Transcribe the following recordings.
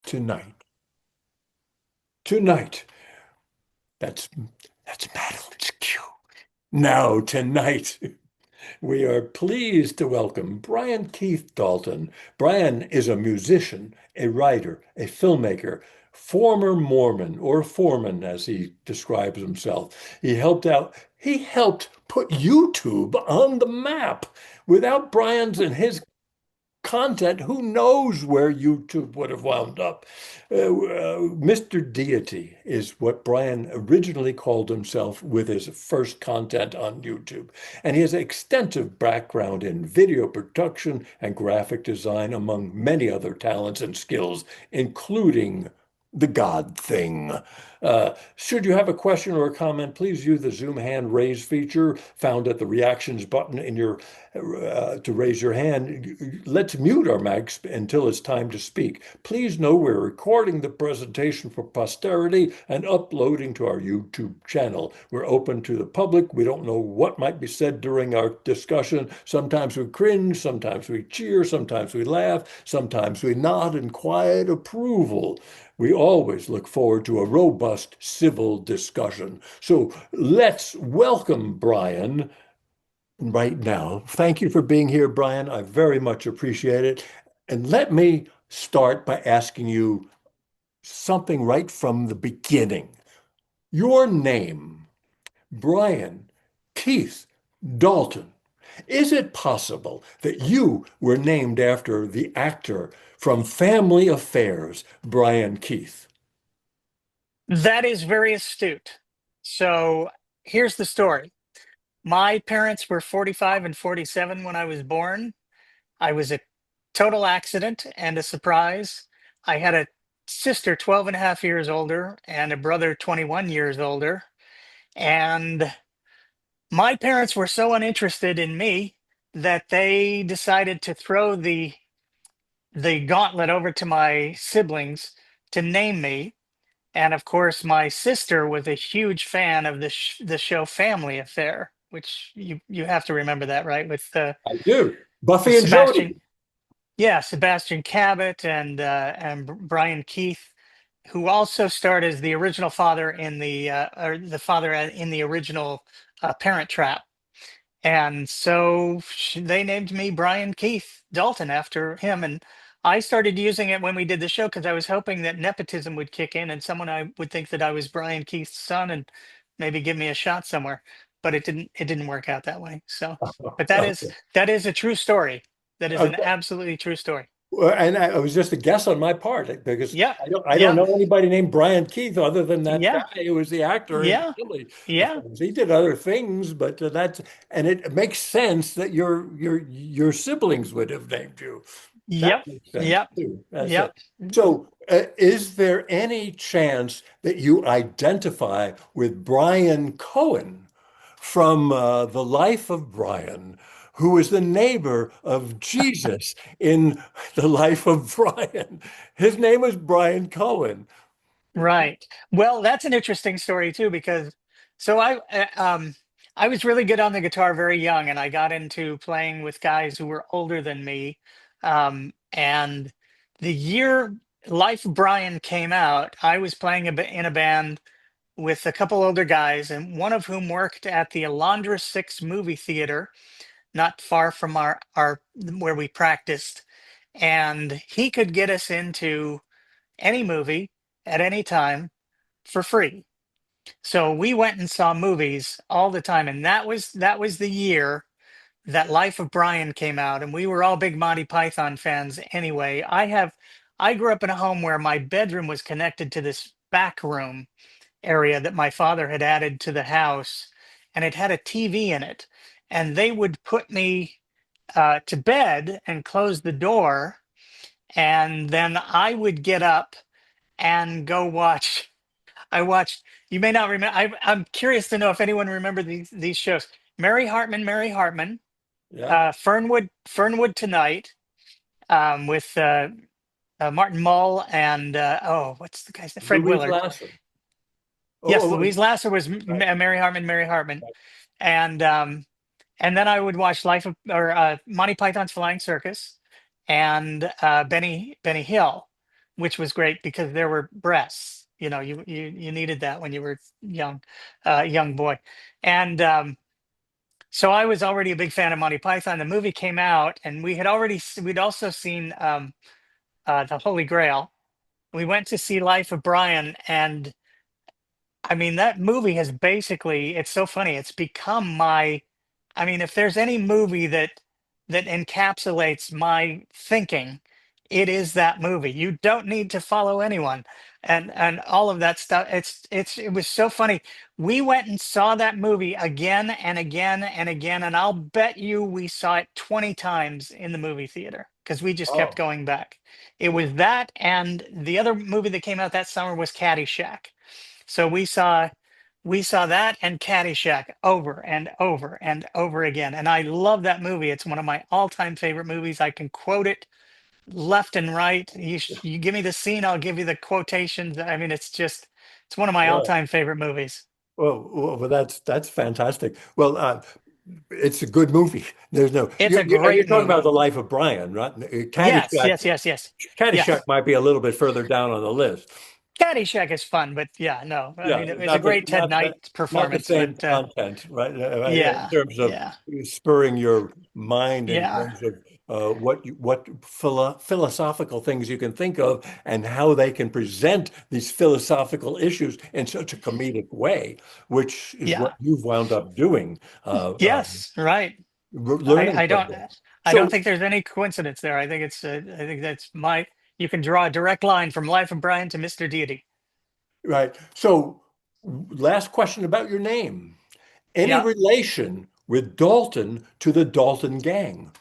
tonight. Tonight. That's that's Madeline's cue. Now, tonight, we are pleased to welcome Brian Keith Dalton. Brian is a musician, a writer, a filmmaker, former Mormon or foreman, as he describes himself. He helped put YouTube on the map. Without Brian's and his content, who knows where YouTube would have wound up? Mr. Deity is what Brian originally called himself with his first content on YouTube. And he has an extensive background in video production and graphic design, among many other talents and skills, including the God thing. Should you have a question or a comment, please use the Zoom hand raise feature found at the reactions button in your to raise your hand. Let's mute our mics until it's time to speak. Please know we're recording the presentation for posterity and uploading to our YouTube channel. We're open to the public. We don't know what might be said during our discussion. Sometimes we cringe, sometimes we cheer, sometimes we laugh, sometimes we nod in quiet approval. We always look forward to a robust civil discussion. So let's welcome Brian right now. Thank you for being here, Brian. I very much appreciate it. And let me start by asking you something right from the beginning. Your name, Brian Keith Dalton. Is it possible that you were named after the actor from Family Affairs, Brian Keith? That is very astute. So here's the story. My parents were 45 and 47 when I was born. I was a total accident and a surprise. I had a sister 12 and a half years older and a brother 21 years older. And my parents were so uninterested in me that they decided to throw the gauntlet over to my siblings to name me. And of course, my sister was a huge fan of the show Family Affair, which you have to remember that, right? With I do. with Buffy and Sebastian, Jody. yeah, Sebastian Cabot and Brian Keith, who also starred as the original father in the father in the original Parent Trap. And so they named me Brian Keith Dalton after him. And I started using it when we did the show because I was hoping that nepotism would kick in and someone I would think that I was Brian Keith's son and maybe give me a shot somewhere. But it didn't work out that way. So, but that is Okay. that is a true story. That is an Okay. absolutely true story. Well, and it was just a guess on my part because Yeah. I don't Yeah. know anybody named Brian Keith other than that Yeah. guy who was the actor in Yeah. Family Yeah. Affairs. He did other things, but that's and it makes sense that your siblings would have named you. That Yep. makes sense Yep. too. That's it. Yep. So, is there any chance that you identify with Brian Cohen from The Life of Brian, who was the neighbor of Jesus in The Life of Brian? His name was Brian Cohen. Right. Well, that's an interesting story too, because so I was really good on the guitar very young, and I got into playing with guys who were older than me. And the year Life of Brian came out, I was playing in a band with a couple older guys, and one of whom worked at the Alondra Six movie theater, not far from our where we practiced, and he could get us into any movie at any time for free. So we went and saw movies all the time, and that was the year that Life of Brian came out, and we were all big Monty Python fans anyway. I grew up in a home where my bedroom was connected to this back room area that my father had added to the house, and it had a TV in it. And they would put me to bed and close the door, and then I would get up and go watch. I watched. You may not remember. I'm curious to know if anyone remember these shows. Mary Hartman, Yeah. Fernwood Tonight, with Martin Mull and oh, what's the guy's name? Fred Louise Willard. Lasser. Yes, Oh, Louise Lasser was right. Mary Hartman, and then I would watch Life of or Monty Python's Flying Circus, and Benny Hill. which was great because there were breasts. You know, you needed that when you were young, young boy, and so I was already a big fan of Monty Python. The movie came out, and we'd also seen the Holy Grail. We went to see Life of Brian, and I mean, that movie has basically, it's so funny. It's become my, I mean, if there's any movie that encapsulates my thinking, it is that movie. You don't need to follow anyone and all of that stuff. It was so funny. We went and saw that movie again and again and again, and I'll bet you we saw it 20 times in the movie theater because we just kept Oh, going back. It was that, and the other movie that came out that summer was Caddyshack. So we saw that and Caddyshack over and over and over again. And I love that movie. It's one of my all-time favorite movies. I can quote it left and right. You give me the scene, I'll give you the quotations. I mean, it's one of my well, all-time favorite movies. that's fantastic. Well, it's a good movie. There's no It's a and you're great talking about movie. the life of Brian, right? Yes, Caddyshack. yes, yes, yes. Caddyshack Yes. might be a little bit further down on the list. Caddyshack is fun, but yeah, no. I Yeah, mean, it was a great Ted Knight not the performance, but same content, right? In yeah, terms of yeah, spurring your mind in yeah, terms of what philosophical things you can think of and how they can present these philosophical issues in such a comedic way, which is what yeah. you've wound up doing, Yes, right. I, learning I from don't them. I don't So, think there's any coincidence there. I think that's my you can draw a direct line from Life of Brian to Mr. Deity. right. So, last question about your name. Any Yeah. relation with Dalton to the Dalton gang?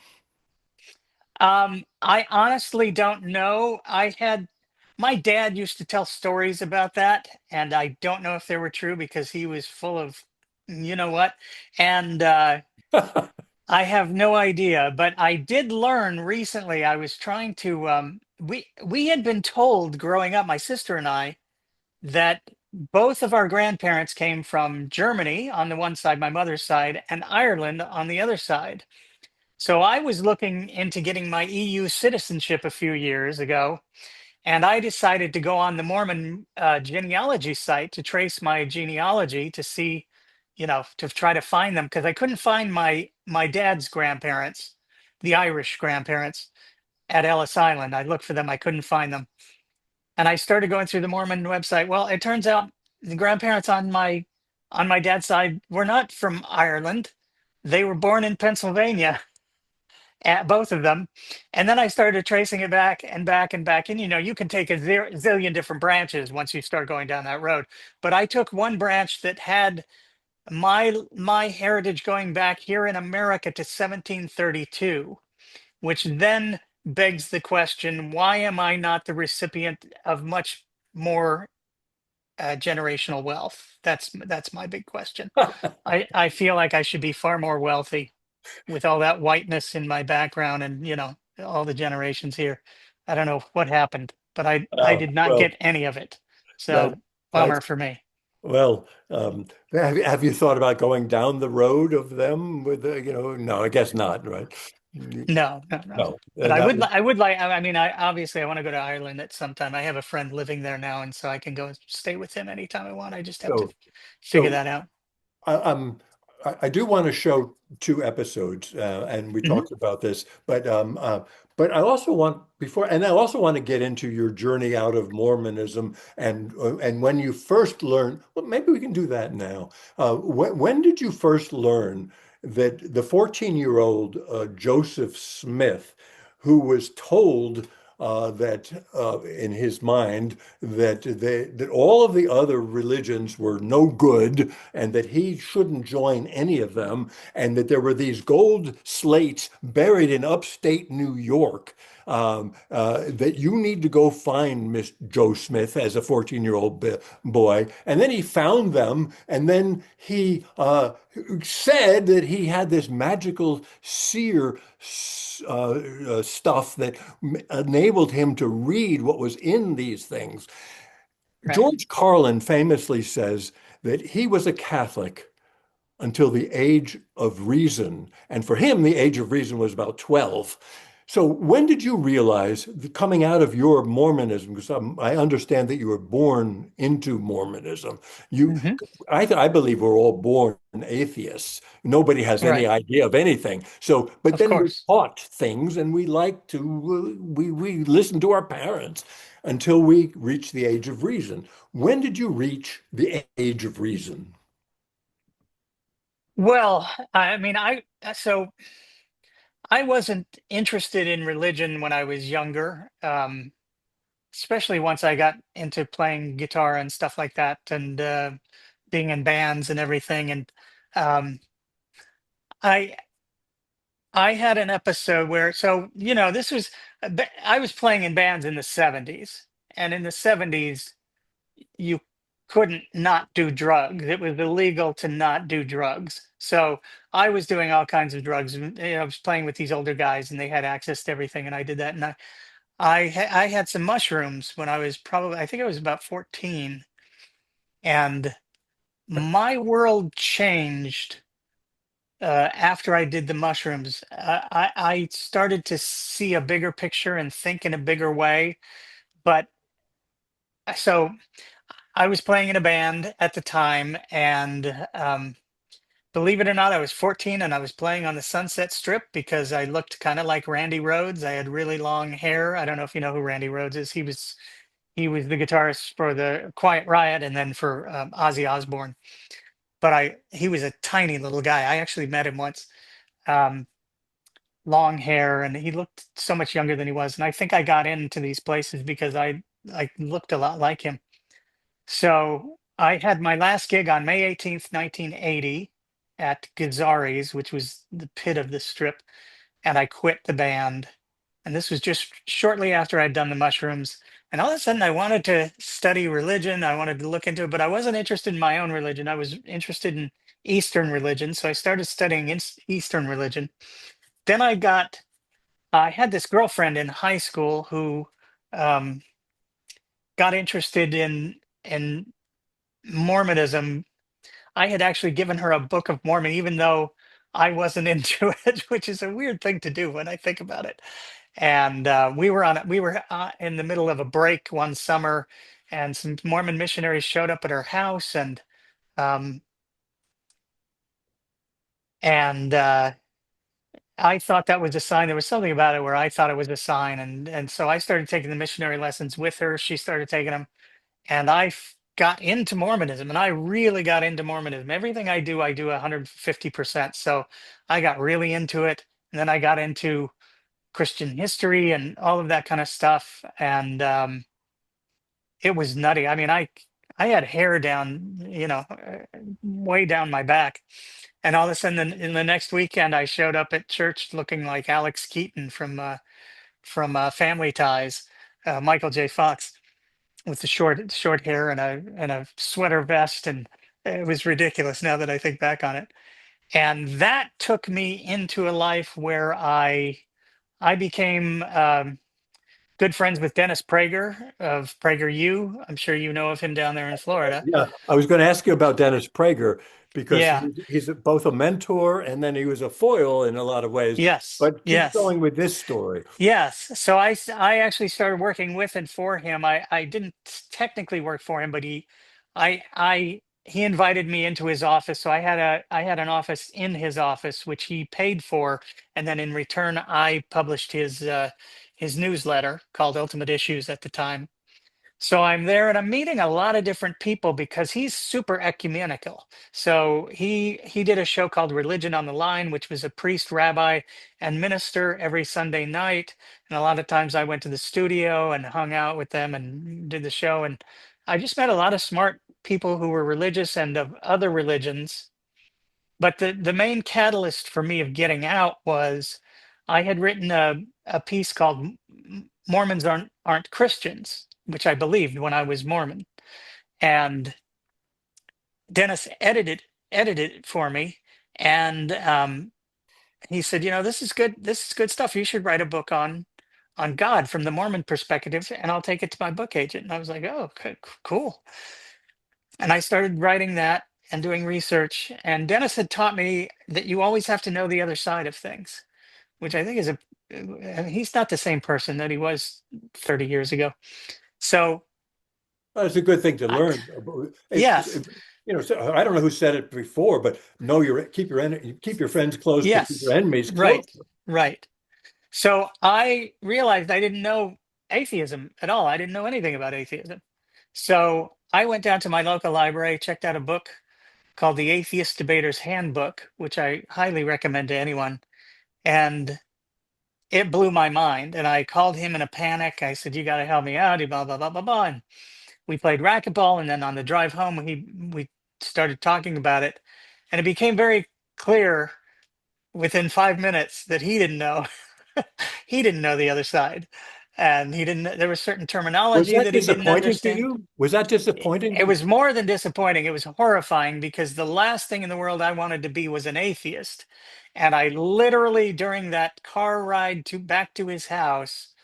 I honestly don't know. I had my dad used to tell stories about that, and I don't know if they were true because he was full of you know what. And I have no idea, but I did learn recently. I was trying to we had been told growing up, my sister and I, that both of our grandparents came from Germany on the one side, my mother's side, and Ireland on the other side. So I was looking into getting my EU citizenship a few years ago, and I decided to go on the Mormon genealogy site to trace my genealogy to see, to try to find them because I couldn't find my dad's grandparents, the Irish grandparents at Ellis Island. I looked for them, I couldn't find them, and I started going through the Mormon website. Well, it turns out the grandparents on my dad's side were not from Ireland. They were born in Pennsylvania, at both of them. And then I started tracing it back and back and back. And you can take a zillion different branches once you start going down that road. But I took one branch that had my heritage going back here in America to 1732, which then begs the question, why am I not the recipient of much more generational wealth? That's my big question. I feel like I should be far more wealthy with all that whiteness in my background and all the generations here. I don't know what happened, but I did not Well, get any of it. that So that's bummer for me. well. Have you thought about going down the road of them with No, I guess not, right? No, no, no. No, But I that would was I would like I mean I obviously I want to go to Ireland at some time. I have a friend living there now, and so I can go stay with him anytime I want. I just have to so. figure So that out. I, I'm I do want to show two episodes, and we Hmm. talked about this, but I also want and I also want to get into your journey out of Mormonism and when you first learned. Well, maybe we can do that now. When did you first learn that the 14-year-old Joseph Smith, who was told that in his mind that all of the other religions were no good and that he shouldn't join any of them, and that there were these gold slates buried in upstate New York, that you need to go find Miss Joe Smith as a 14-year-old boy. And then he found them, and then he said that he had this magical seer stuff that enabled him to read what was in these things. Right. George Carlin famously says that he was a Catholic until the age of reason. And for him, the age of reason was about 12. So when did you realize coming out of your Mormonism? Because I understand that you were born into Mormonism. You, Hmm. I believe we're all born atheists. Nobody has any Right. idea of anything. So, but Of then we're course. taught things, and we like to we listen to our parents until we reach the age of reason. When did you reach the age of reason? Well, I mean, so I wasn't interested in religion when I was younger, especially once I got into playing guitar and stuff like that, and being in bands and everything. And um, I I had an episode where, so this was I was playing in bands in the '70s, and in the '70s you couldn't not do drugs. It was illegal to not do drugs. So I was doing all kinds of drugs. I was playing with these older guys, and they had access to everything, and I did that. And I had some mushrooms when I was probably, I think I was about 14, and my world changed after I did the mushrooms. I started to see a bigger picture and think in a bigger way. But so I was playing in a band at the time, and believe it or not, I was 14 and I was playing on the Sunset Strip because I looked kind of like Randy Rhoads. I had really long hair. I don't know if you know who Randy Rhoads is. He was the guitarist for the Quiet Riot and then for Ozzy Osbourne. But he was a tiny little guy. I actually met him once. Um, Long hair, and he looked so much younger than he was. And I think I got into these places because I looked a lot like him. So I had my last gig on May 18th, 1980 at Gazzari's, which was the pit of the strip, and I quit the band. And this was just shortly after I'd done the mushrooms. And all of a sudden, I wanted to study religion. I wanted to look into it, but I wasn't interested in my own religion. I was interested in Eastern religion. So I started studying Eastern religion. Then I had this girlfriend in high school who um, got interested in Mormonism. I had actually given her a Book of Mormon, even though I wasn't into it, which is a weird thing to do when I think about it. And we were in the middle of a break one summer, and some Mormon missionaries showed up at her house, um, and I thought that was a sign. There was something about it where I thought it was a sign, and so I started taking the missionary lessons with her. She started taking them, and got into Mormonism, and I really got into Mormonism. Everything I do 150%. So I got really into it, and then I got into Christian history and all of that kind of stuff, and it was nutty. I mean, I had hair down, way down my back, and all of a sudden, in the next weekend, I showed up at church looking like Alex Keaton from Family Ties, Michael J. Fox, with the short hair and a sweater vest, and it was ridiculous now that I think back on it. And that took me into a life where I became good friends with Dennis Prager of Prager U. I'm sure you know of him down there in Florida. Yeah, I was going to ask you about Dennis Prager because Yeah. he's both a mentor and then he was a foil in a lot of ways. Yes. But keep Yes. going with this story. Yes. So I actually started working with and for him. I didn't technically work for him, but he invited me into his office. So I had an office in his office, which he paid for, and then in return I published his newsletter called Ultimate Issues at the time. So I'm there and I'm meeting a lot of different people because he's super ecumenical. So he did a show called Religion on the Line, which was a priest, rabbi, and minister every Sunday night. And a lot of times I went to the studio and hung out with them and did the show. And I just met a lot of smart people who were religious and of other religions. But the main catalyst for me of getting out was I had written a piece called Mormons aren't Christians, which I believed when I was Mormon. And Dennis edited it for me, and he said, this is good. This is good stuff. You should write a book on God from the Mormon perspective, and I'll take it to my book agent. And I was like, oh, okay, cool. And I started writing that and doing research. And Dennis had taught me that you always have to know the other side of things, which I think is a and he's not the same person that he was 30 years ago. So, Well, it's a good thing to I, learn. yes, So I don't know who said it before, but know keep your friends close, but keep your yes, enemies close. right, right. So I realized I didn't know atheism at all. I didn't know anything about atheism. So I went down to my local library, checked out a book called The Atheist Debater's Handbook, which I highly recommend to anyone. And it blew my mind. And I called him in a panic. I said, "You got to help me out." He blah, blah, blah, blah, blah. And we played racquetball. And then on the drive home, we started talking about it. And it became very clear within 5 minutes that he didn't know. He didn't know the other side. And he didn't, there was certain Was terminology that that he didn't disappointing to understand. you? Was that disappointing It to was more than disappointing. It was horrifying because the last thing in the world I wanted to be was an atheist. And I literally, during that car ride to back to his house,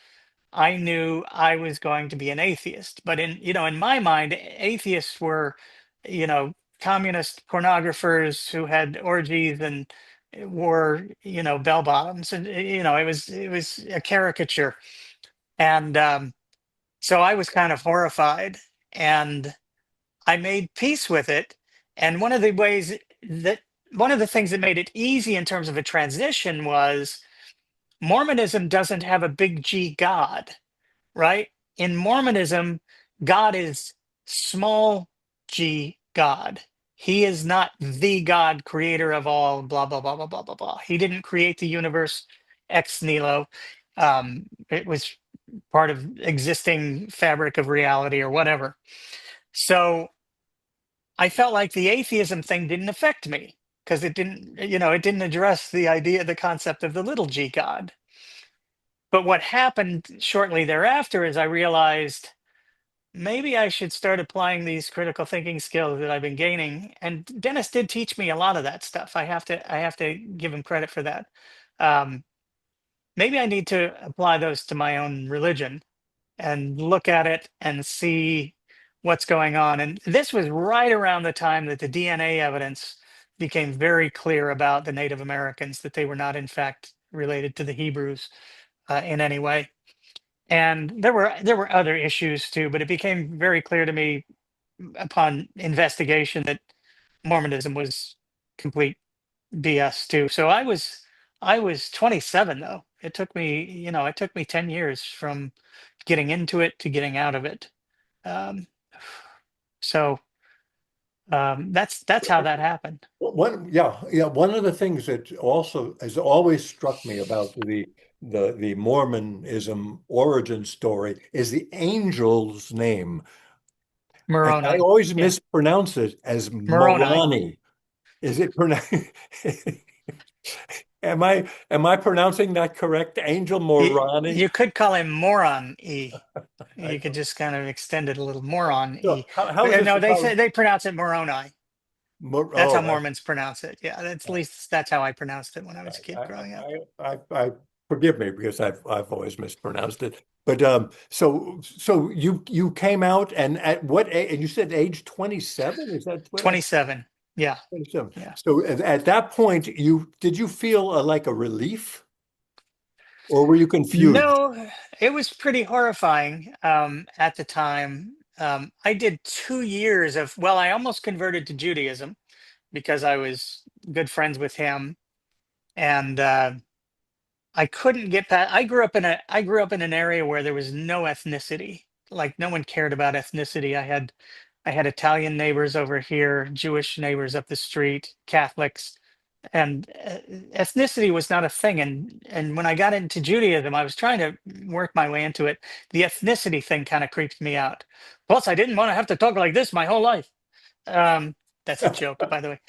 I knew I was going to be an atheist. But in my mind, atheists were, you know, communist pornographers who had orgies and wore, bell bottoms, and it was a caricature. And so I was kind of horrified, and I made peace with it. And that one of the things that made it easy in terms of a transition was Mormonism doesn't have a big G God, right? In Mormonism, God is small g God. He is not the God, creator of all, blah, blah, blah, blah, blah, blah, blah. He didn't create the universe ex nihilo. It was part of existing fabric of reality or whatever. So I felt like the atheism thing didn't affect me because it didn't address the concept of the little g God. But what happened shortly thereafter is I realized maybe I should start applying these critical thinking skills that I've been gaining. And Dennis did teach me a lot of that stuff. I have to give him credit for that. Um, Maybe I need to apply those to my own religion and look at it and see what's going on. And this was right around the time that the DNA evidence became very clear about the Native Americans, that they were not, in fact, related to the Hebrews in any way. And there were other issues too, but it became very clear to me upon investigation that Mormonism was complete BS too. So I was 27 though. It took me 10 years from getting into it to getting out of it. Um, so that's how that happened. yeah. One of the things that also has always struck me about the Mormonism origin story is the angel's name. And I Moroni. always Yeah. mispronounce it as Moroni. Moroni. Is it pronounced? Am I pronouncing that correct? Angel You Moroni? could call him Moron E. I You could don't. just kind of extend it a little. Moron E. So how But is this no, they say about? they pronounce it Moroni. That's how Oh, Mormons pronounce it. Yeah, that's at least that's how I pronounced it when I was a I, kid growing up. I forgive me because I've always mispronounced it. But so you came out and at what age? And you said age 27? Is that what I 27. Yeah, 27? yeah. So at that point, you feel like a relief or were you confused? No, it was pretty horrifying at the time. I did 2 years well, I almost converted to Judaism because I was good friends with him, and I couldn't get past. I grew up in an area where there was no ethnicity. Like no one cared about ethnicity. I had Italian neighbors over here, Jewish neighbors up the street, Catholics, and ethnicity was not a thing. And when I got into Judaism, I was trying to work my way into it. The ethnicity thing kind of creeped me out. Plus, I didn't want to have to talk like this my whole life. Um, that's a joke, by the way.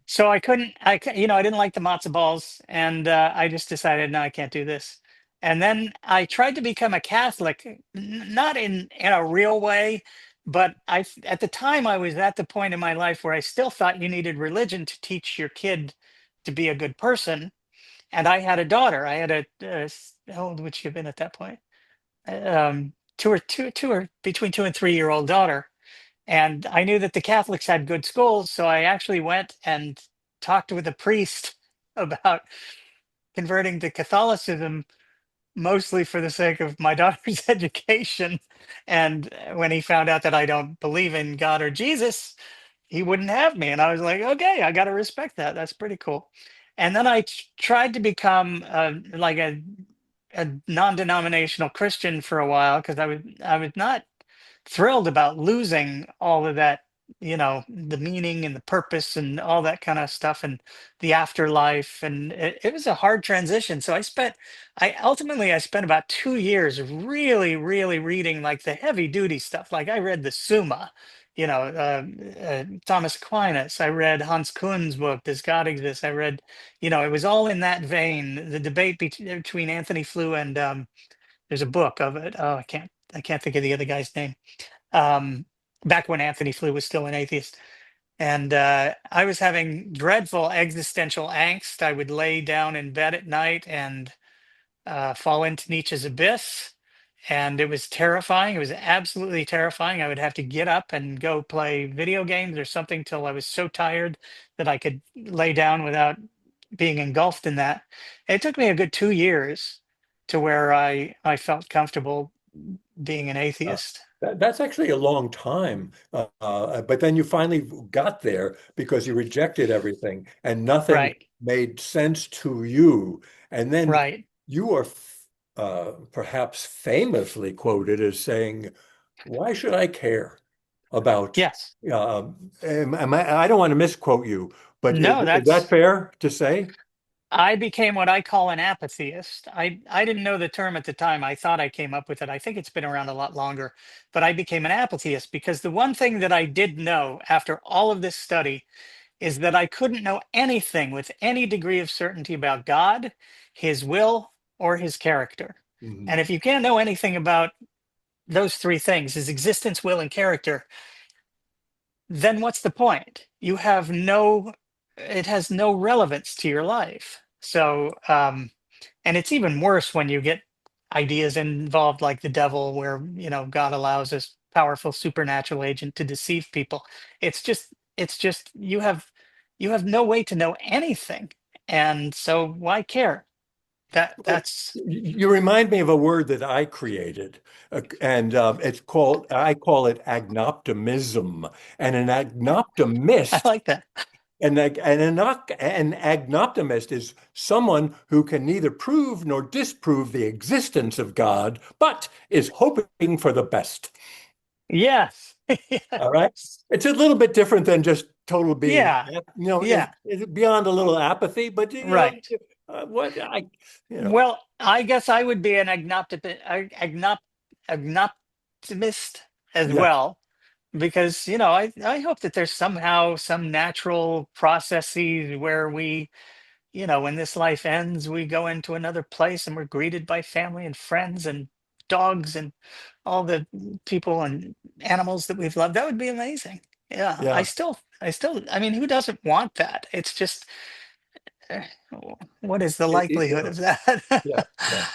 So I couldn't, I didn't like the matzo balls, and I just decided, no, I can't do this. And then I tried to become a Catholic, not in a real way, but at the time I was at the point in my life where I still thought you needed religion to teach your kid to be a good person. And I had a daughter. I had how old would she have been at that point? Two or between 2 and 3 year old daughter. And I knew that the Catholics had good schools, so I actually went and talked with a priest about converting to Catholicism mostly for the sake of my daughter's education. And when he found out that I don't believe in God or Jesus, he wouldn't have me. And I was like, okay, I got to respect that. That's pretty cool. And then I tried to become like a non-denominational Christian for a while because I was not thrilled about losing all of that, the meaning and the purpose and all that kind of stuff and the afterlife. And it was a hard transition. So I spent about 2 years really, really reading like the heavy duty stuff. Like I read the Summa, Thomas Aquinas. I read Hans Kuhn's book, Does God Exist? I read, it was all in that vein. The debate between Anthony Flew and there's a book of it. Oh, I can't think of the other guy's name, um, back when Anthony Flew was still an atheist. And I was having dreadful existential angst. I would lay down in bed at night and fall into Nietzsche's abyss. And it was terrifying. It was absolutely terrifying. I would have to get up and go play video games or something till I was so tired that I could lay down without being engulfed in that. It took me a good 2 years to where I felt comfortable being an Uh, atheist. that's actually a long time. But then you finally got there because you rejected everything and nothing Right. made sense to you. And then Right. you are perhaps famously quoted as saying, "Why should I care about?" Yes. I don't want to misquote you, but No, is that that's fair to say? I became what I call an apatheist. I didn't know the term at the time. I thought I came up with it. I think it's been around a lot longer, but I became an apatheist because the one thing that I did know after all of this study is that I couldn't know anything with any degree of certainty about God, his will, or his character. Mhm. And if you can't know anything about those three things, his existence, will, and character, then what's the point? It has no relevance to your life. So, and it's even worse when you get ideas involved like the devil, where, God allows this powerful supernatural agent to deceive people. It's just you have no way to know anything. And so why care? Well, That's you remind me of a word that I created, and I call it agnoptimism. And an I agnoptimist, like that. an agnoptimist is someone who can neither prove nor disprove the existence of God, but is hoping for the best. Yes. All right. Yes. It's a little bit different than just total being, Yeah. it's, Yeah. it's beyond a little apathy, but Right. what I, you know, Well, I guess I would be an agnoptimist as yeah, well, because I hope that there's somehow some natural processes where when this life ends, we go into another place and we're greeted by family and friends and dogs and all the people and animals that we've loved. That would be amazing. Yeah, I yeah. still, I still, I mean, who doesn't want that? It's just, eh, what is the likelihood of that? Yeah, yeah.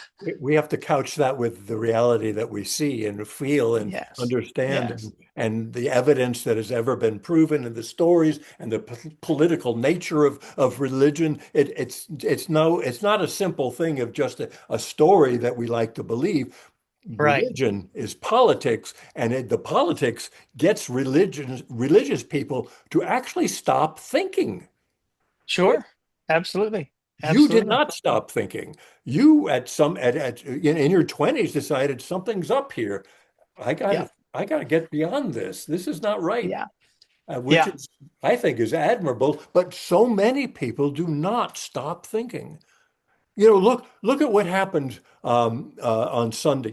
We have to couch that with the reality that we see and feel and Yes. understand, Yes. and the evidence that has ever been proven, and the stories and the political nature of religion. It's not a simple thing of just a story that we like to believe. Right. Religion is politics, and the politics gets religious people to actually stop thinking. Sure. Absolutely. You did Absolutely. not stop thinking. You in your 20s decided something's up here. Yeah. I got to get beyond this. This is not right. Yeah. Which Yeah. is I think is admirable, but so many people do not stop thinking. Look at what happened on Sunday,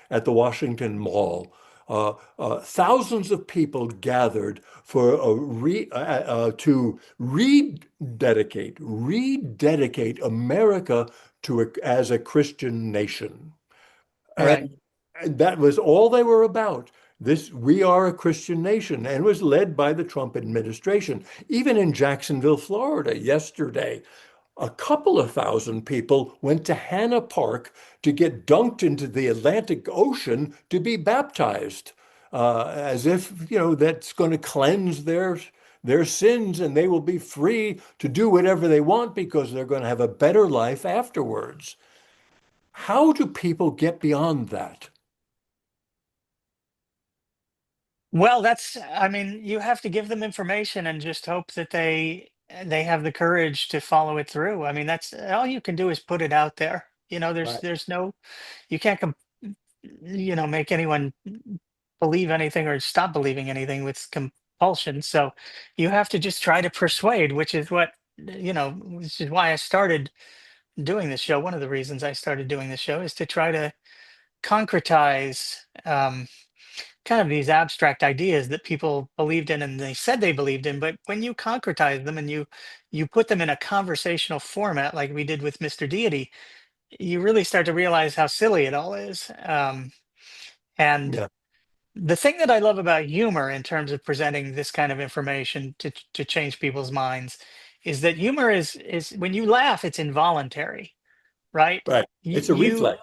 at the Washington Mall. Thousands of people gathered for to rededicate America as a Christian nation. Right. And that was all they were about. We are a Christian nation, and was led by the Trump administration. Even in Jacksonville, Florida, yesterday, a couple of thousand people went to Hanna Park to get dunked into the Atlantic Ocean to be baptized, as if, that's going to cleanse their sins and they will be free to do whatever they want because they're going to have a better life afterwards. How do people get beyond that? Well, I mean, you have to give them information and just hope that they have the courage to follow it through. I mean, that's all you can do is put it out there. Right. There's no, you can't, make anyone believe anything or stop believing anything with compulsion. So you have to just try to persuade, which is why I started doing this show. One of the reasons I started doing this show is to try to concretize kind of these abstract ideas that people believed in and they said they believed in. But when you concretize them and you put them in a conversational format, like we did with Mr. Deity, you really start to realize how silly it all is. And Yeah. the thing that I love about humor in terms of presenting this kind of information to change people's minds is that humor is when you laugh, it's involuntary, right? Right. You It's a you reflex.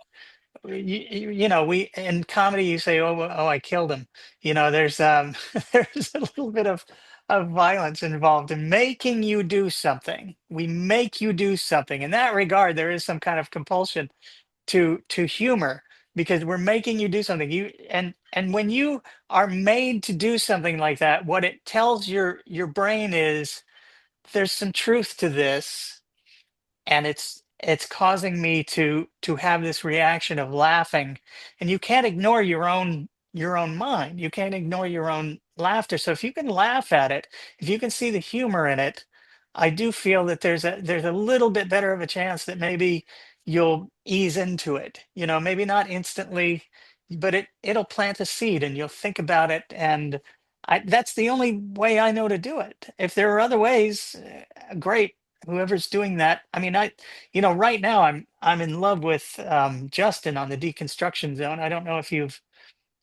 we in comedy you say, oh, I killed him. There's there's a little bit of violence involved in making you do something. We make you do something. In that regard, there is some kind of compulsion to humor because we're making you do something. And when you are made to do something like that, what it tells your brain is there's some truth to this, and it's causing me to have this reaction of laughing. And you can't ignore your own mind, you can't ignore your own laughter. So if you can laugh at it, if you can see the humor in it, I do feel that there's a little bit better of a chance that maybe you'll ease into it, maybe not instantly, but it'll plant a seed and you'll think about it. And that's the only way I know to do it. If there are other ways, great, whoever's doing that. I mean, right now I'm in love with Justin on the Deconstruction Zone. I don't know if you've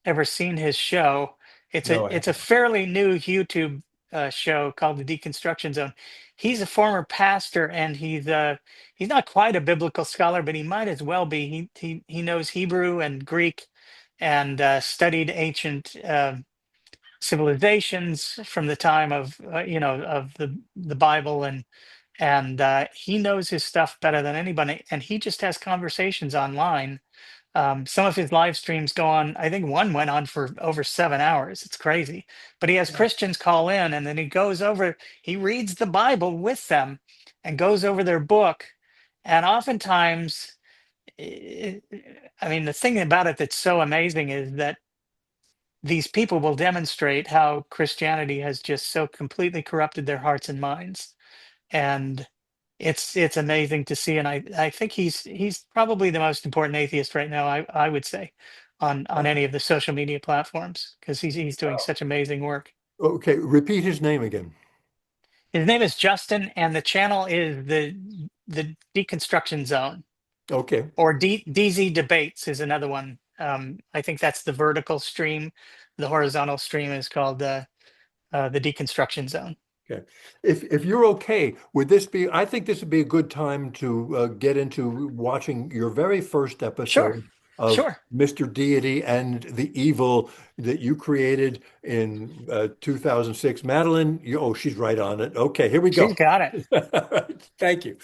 ever seen his show. It's No, a I it's a haven't. fairly new YouTube show called the Deconstruction Zone. He's a former pastor, and he's not quite a biblical scholar, but he might as well be. He knows Hebrew and Greek, and studied ancient civilizations from the time of the Bible, and he knows his stuff better than anybody. And he just has conversations online. Some of his live streams go on. I think one went on for over 7 hours. It's crazy. But he has Wow. Christians call in, and then he reads the Bible with them and goes over their book. And oftentimes, I I mean, the thing about it that's so amazing is that these people will demonstrate how Christianity has just so completely corrupted their hearts and minds. And it's amazing to see. And I think he's probably the most important atheist right now, I would say, on any of the social media platforms, because he's doing Wow. such amazing work. Okay, repeat his name again. His name is Justin, and the channel is the Deconstruction Zone, Okay. or DZ Debates is another one. I think that's the vertical stream. The horizontal stream is called the Deconstruction Zone. Okay. If you're okay, would this be, I think this would be a good time to get into watching your very first Sure, episode of sure. Mr. Deity and the Evil that you created in 2006. Madeline, oh, she's right on it. Okay, here we She's go. got it. Thank you.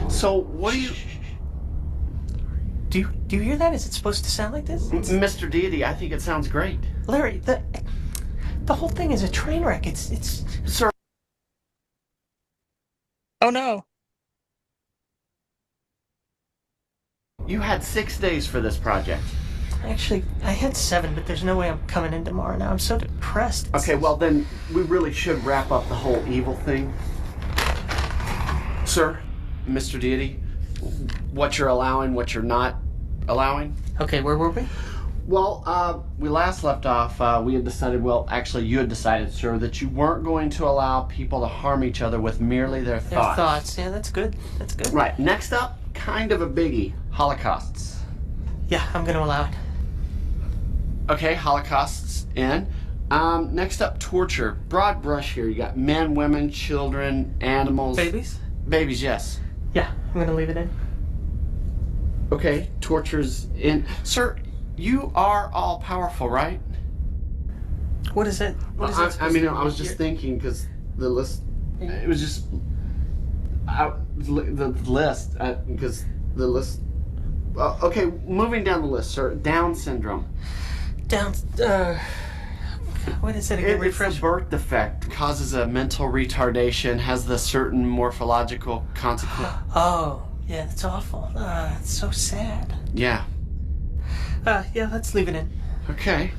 So, what do you. Do you hear that? Is it supposed to sound like this? Mr. Deity, I think it sounds great. Larry, the whole thing is a train wreck. It's Sir, Oh no. you had 6 days for this project. actually I had 7, but there's no way I'm coming in tomorrow now. I'm so depressed. Okay, well, then we really should wrap up the whole evil thing. Sir, Mr. Deity, what you're allowing, what you're not allowing. Okay, where were we? Well, we last left off, we had decided, well, actually, you had decided, sir, that you weren't going to allow people to harm each other with merely their Their thoughts. thoughts. Yeah, that's good. That's good. Right, next up, kind of a biggie, holocausts. Yeah, I'm gonna allow it. Okay, holocausts in. Next up, torture. Broad brush here. You got men, women, children, animals. Babies? Babies, yes. Yeah, I'm gonna leave it in. Okay, torture's in. Sir, you are all powerful, right? What is it? What is it? I mean, I was just thinking because the list. It was just. The list. Because the list. Okay, moving down the list, sir. Down syndrome. Down. What is it again? It's a Refresh. birth defect. Causes a mental retardation. Has the certain morphological consequence. Oh, yeah, that's awful. It's so sad. Yeah. Yeah, let's leave it in. Okay.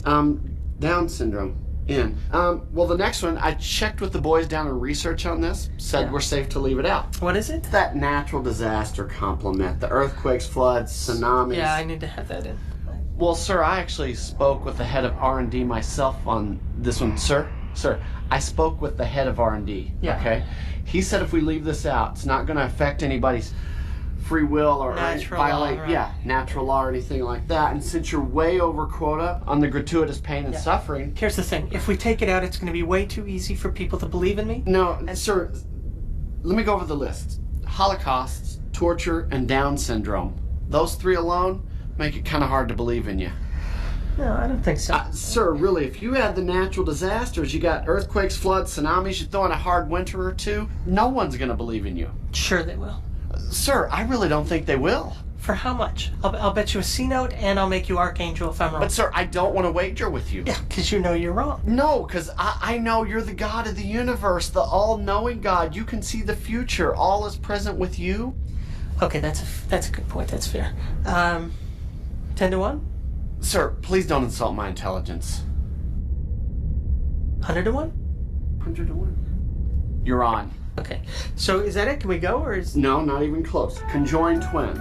Down syndrome. In. Well, the next one, I checked with the boys down in research on this. Said Yeah. we're safe to leave it out. What is it? That natural disaster complement. The earthquakes, floods, tsunamis. Yeah, I need to have that in. Well, sir, I actually spoke with the head of R&D myself on this one. Sir, I spoke with the head of R&D. Yeah. Okay. He said if we leave this out, it's not going to affect anybody's free will or Natural violate, law, right. yeah, natural law or anything like that. And since you're way over quota on the gratuitous pain and Yeah. suffering, Here's the thing. If we take it out, it's gonna be way too easy for people to believe in me. no, sir. Let me go over the list: Holocaust, torture, and Down syndrome. Those three alone make it kind of hard to believe in you. No, I don't think so. Sir, really, if you had the natural disasters, you got earthquakes, floods, tsunamis, you throw in a hard winter or two, no one's going to believe in you. Sure they will. Sir, I really don't think they will. For how much? I'll bet you a C note, and I'll make you Archangel if I'm wrong. But, sir, I don't want to wager with you. Yeah, because you know you're wrong. No, because I know you're the God of the universe, the all-knowing God. You can see the future. All is present with you. Okay, that's a good point. That's fair. 10 to 1? Sir, please don't insult my intelligence. 100 to 1? 100 to 1. You're on. Okay. So is that it? Can we go, or is... No, not even close. Conjoined twins.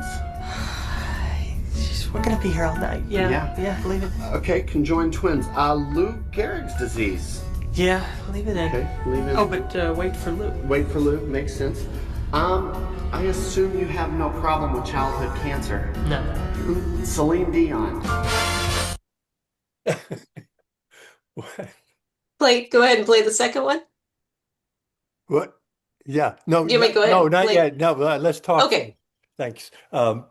Jeez, we're gonna be here all night. Yeah. Yeah, leave it. Okay, conjoined twins. Lou Gehrig's disease. Yeah, leave it in. Okay, leave it. Oh, but wait for Lou. Wait for Lou, makes sense. I assume you have no problem with childhood cancer. No. Celine Dion. Go ahead and play the second one. What? Yeah. No, You may go ahead. no, not Play- yet. No, let's talk. Okay. Thanks.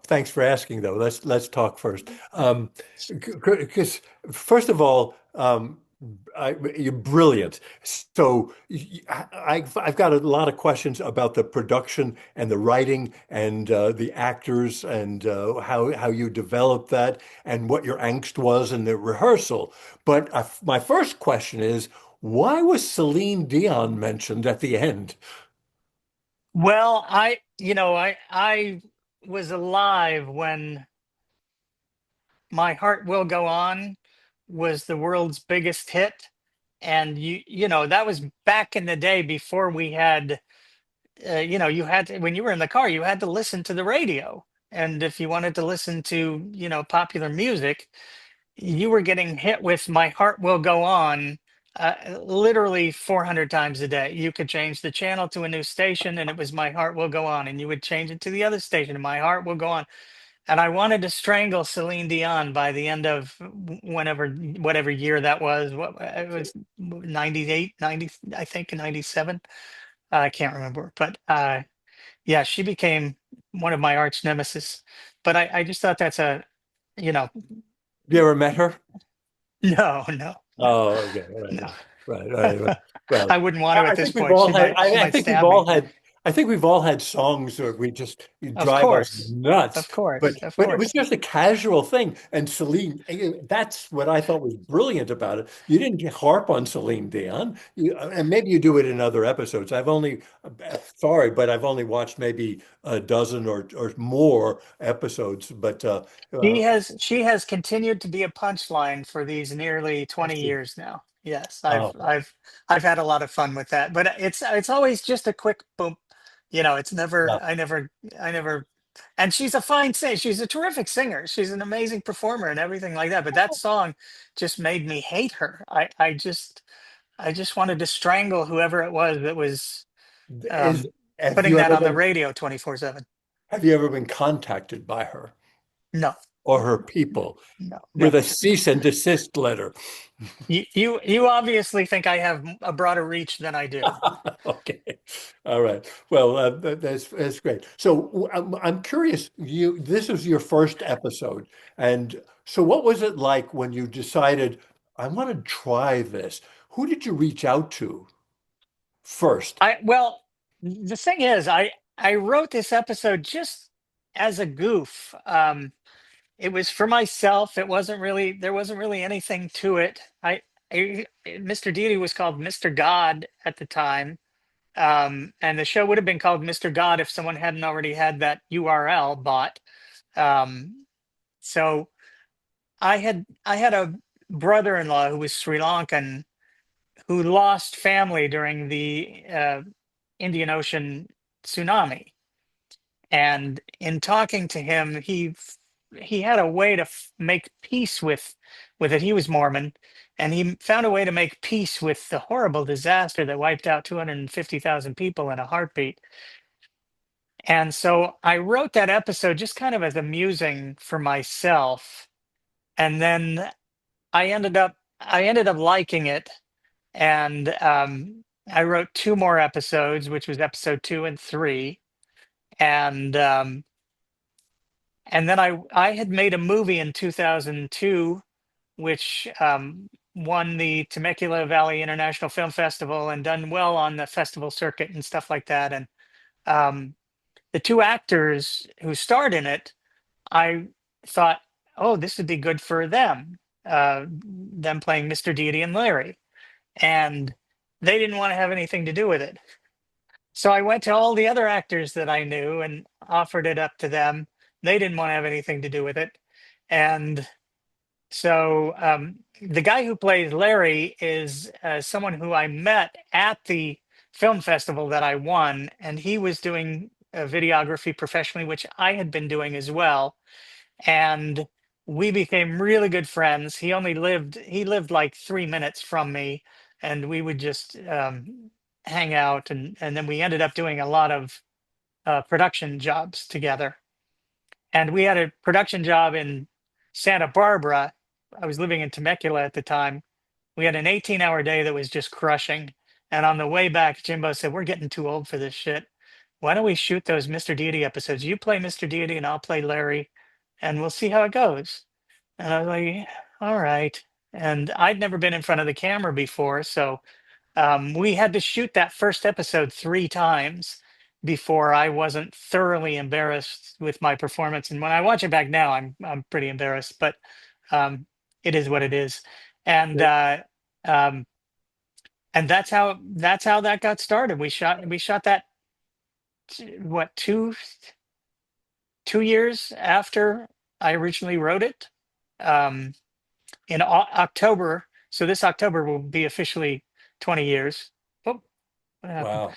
Thanks for asking, though. Let's talk first. Because first of all, you're brilliant. So I've got a lot of questions about the production and the writing and the actors and how you developed that and what your angst was in the rehearsal. But my first question is, why was Celine Dion mentioned at the end? Well, I was alive when My Heart Will Go On was the world's biggest hit. And that was back in the day before we had, you had to, when you were in the car, you had to listen to the radio. And if you wanted to listen to, popular music, you were getting hit with My Heart Will Go On literally 400 times a day. You could change the channel to a new station and it was My Heart Will Go On. And you would change it to the other station and My Heart Will Go On. And I wanted to strangle Celine Dion by the end of whatever year that was. It was 98, 90, I think, 97. I can't remember. But yeah, she became one of my arch nemesis. But I just thought that's you know, You ever met her? no, no, no, Oh, okay. no. Right. Well, I wouldn't want to I at this think we've point. all She had. might, she I might think we've stab all me. had. I think we've all had songs where we just Of drive us course, nuts. of course, But of but it was course. just a casual thing. And Celine, that's what I thought was brilliant about it. You didn't harp on Celine Dion, and maybe you do it in other episodes. Sorry, but I've only watched maybe a dozen or more episodes. But She has continued to be a punchline for these nearly 20 years now. Yes, oh, I've had a lot of fun with that. But it's always just a quick boom. It's never yeah. I never and she's a fine singer. She's a terrific singer. She's an amazing performer and everything like that. But that song just made me hate her. I just wanted to strangle whoever it was that was Is um have putting you that ever on the been radio 24/7. have you ever been contacted by her? No. or her people No, with no. a cease and desist letter. You obviously think I have a broader reach than I do. Okay. All right. Well, that's great. So I'm curious, this is your first episode. And so what was it like when you decided, I want to try this? Who did you reach out to first? Well, the thing is, I wrote this episode just as a goof. It was for myself. There wasn't really anything to it. Mr. Deity was called Mr. God at the time. And the show would have been called Mr. God if someone hadn't already had that URL bought. Um, so I had a brother-in-law who was Sri Lankan who lost family during the Indian Ocean tsunami. And in talking to him, he had a way to make peace with it. He was Mormon, and he found a way to make peace with the horrible disaster that wiped out 250,000 people in a heartbeat. And so I wrote that episode just kind of as a musing for myself, and then I ended up liking it, and I wrote two more episodes, which was episode 2 and 3, and then I had made a movie in 2002, which won the Temecula Valley International Film Festival and done well on the festival circuit and stuff like that. And um, the two actors who starred in it, I thought, oh, this would be good for them playing Mr. Deity and Larry. And they didn't want to have anything to do with it. So I went to all the other actors that I knew and offered it up to them. They didn't want to have anything to do with it. And so the guy who plays Larry is someone who I met at the film festival that I won, and he was doing videography professionally, which I had been doing as well. And we became really good friends. He lived like 3 minutes from me, and we would just hang out, and then we ended up doing a lot of production jobs together. And we had a production job in Santa Barbara. I was living in Temecula at the time. We had an 18-hour day that was just crushing. And on the way back, Jimbo said, "We're getting too old for this shit. Why don't we shoot those Mr. Deity episodes? You play Mr. Deity and I'll play Larry, and we'll see how it goes." And I was like, all right. And I'd never been in front of the camera before. So we had to shoot that first episode 3 times before I wasn't thoroughly embarrassed with my performance. And when I watch it back now, I'm pretty embarrassed, but um, it is what it is. And um, and that's how that got started. We shot that what 2 years after I originally wrote it, um, in October. So this October will be officially 20 years. Oh, what happened? Wow.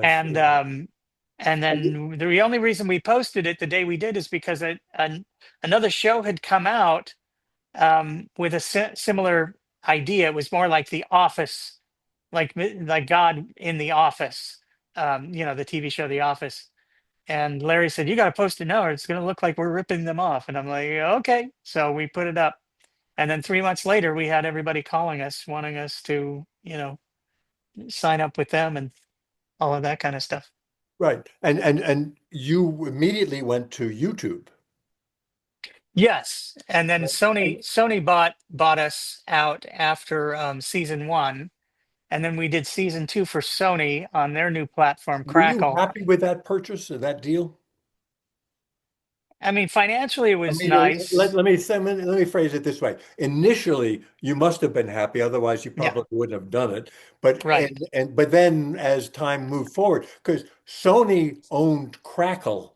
That's, And then the only reason we posted it the day we did is because another show had come out with a similar idea. It was more like The Office, like God in The Office, the TV show The Office. And Larry said, "You got to post it now, or it's going to look like we're ripping them off." And I'm like, "Okay." So we put it up. And then 3 months later, we had everybody calling us, wanting us to, sign up with them and all of that kind of stuff. right. And you immediately went to YouTube. Yes, and then Right. Sony bought us out after season 1, and then we did season 2 for Sony on their new platform, Were you Crackle. happy with that purchase or that deal? I mean, financially, it I was mean, nice. let me phrase it this way. Initially, you must have been happy, otherwise you Yeah, probably wouldn't have done it. But right, but then as time moved forward, because Sony owned Crackle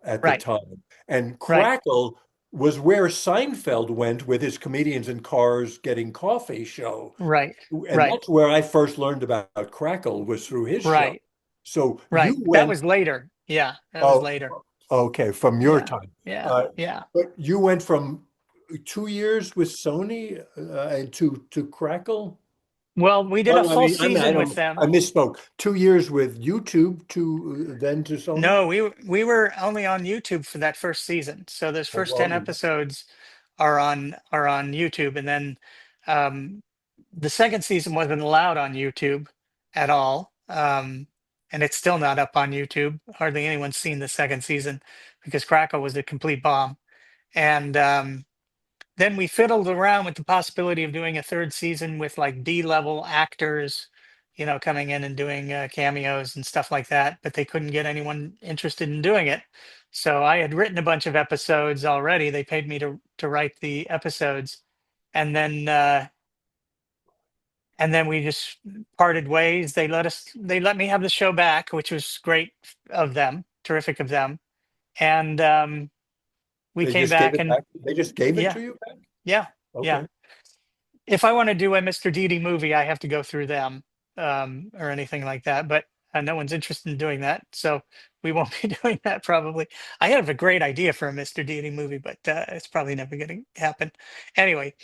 at the right, time, and right, Crackle was where Seinfeld went with his comedians in cars getting coffee show. right, And right, that's where I first learned about Crackle was through his show. right, So you right. That went, was later. Yeah, that was oh, later. okay, from your Yeah, time. yeah, Uh, yeah. but you went from 2 years with Sony and to Crackle. Well, we did Oh, a no, full I season with don't, I them. misspoke. 2 years with YouTube, then to Sony. No, we were only on YouTube for that first season. So those Oh, first 10 well, episodes are on YouTube, and then um, the second season wasn't allowed on YouTube at all. And it's still not up on YouTube. Hardly anyone's seen the second season because Crackle was a complete bomb. And then we fiddled around with the possibility of doing a third season with like B-level actors, coming in and doing cameos and stuff like that, but they couldn't get anyone interested in doing it. So I had written a bunch of episodes already. They paid me to write the episodes, and then we just parted ways. They let me have the show back, which was great of them, terrific of them. And we they came just gave back it and back. They just gave it yeah, to you back? yeah, yeah. Okay. If I want to do a Mr. Deity movie, I have to go through them, or anything like that. But no one's interested in doing that, so we won't be doing that probably. I have a great idea for a Mr. Deity movie, but it's probably never going to happen. Anyway,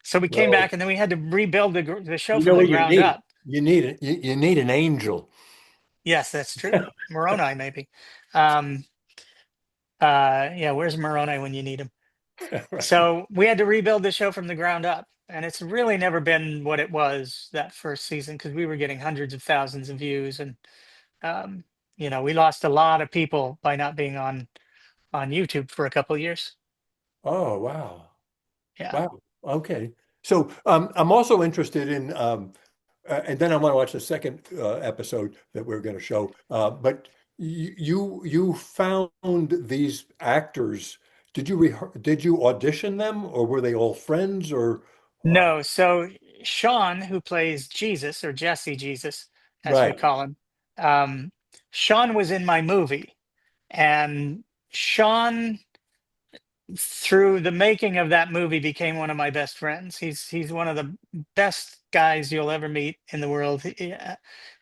so we came Well, back, and then we had to rebuild the show you from know the what you ground need? up. You need an angel. Yes, that's true. Moroni, maybe. Um, yeah, where's Moroni when you need him? Right. So we had to rebuild the show from the ground up, and it's really never been what it was that first season because we were getting hundreds of thousands of views, and um, we lost a lot of people by not being on YouTube for a couple of years. Oh, wow. Yeah. Wow. Okay. So I'm also interested in, and then I want to watch the second episode that we're going to show. But you found these actors. Did you audition them, or were they all friends, or No, so Sean, who plays Jesus or Jesse Jesus, as we right? call him, um, Sean was in my movie, and Sean through the making of that movie became one of my best friends. He's one of the best guys you'll ever meet in the world,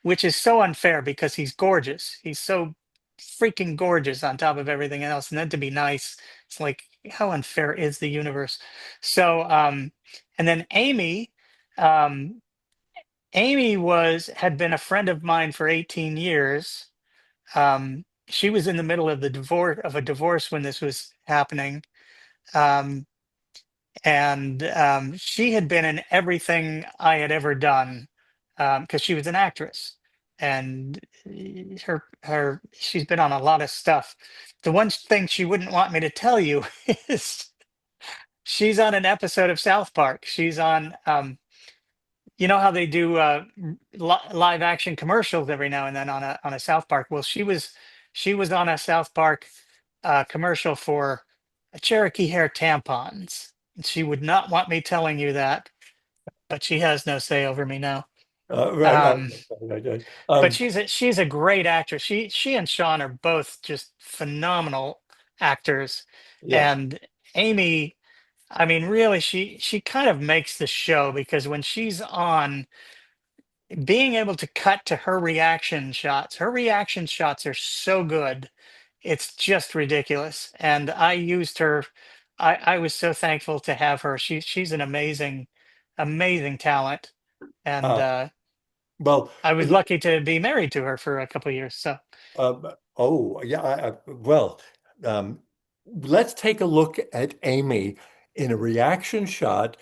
which is so unfair because he's gorgeous. He's so freaking gorgeous on top of everything else, and then to be nice, it's like how unfair is the universe? So, and then um, Amy had been a friend of mine for 18 years. She was in the middle of a divorce when this was happening, um, and she had been in everything I had ever done because she was an actress, and she's been on a lot of stuff. The one thing she wouldn't want me to tell you is she's on an episode of South Park. She's on. You know how they do live action commercials every now and then on a South Park. Well, she was on a South Park commercial for Cherokee hair tampons. And she would not want me telling you that, but she has no say over me now. Right. Um, Right. but she's a great actress. She and Sean are both just phenomenal actors, Yeah. and Amy. I mean, really, she kind of makes the show because when she's on, being able to cut to her reaction shots are so good. It's just ridiculous. And I used her. I was so thankful to have her. She's an amazing talent. And Uh, well, I was lucky to be married to her for a couple of years. So oh, yeah. Well, um, let's take a look at Amy in a reaction shot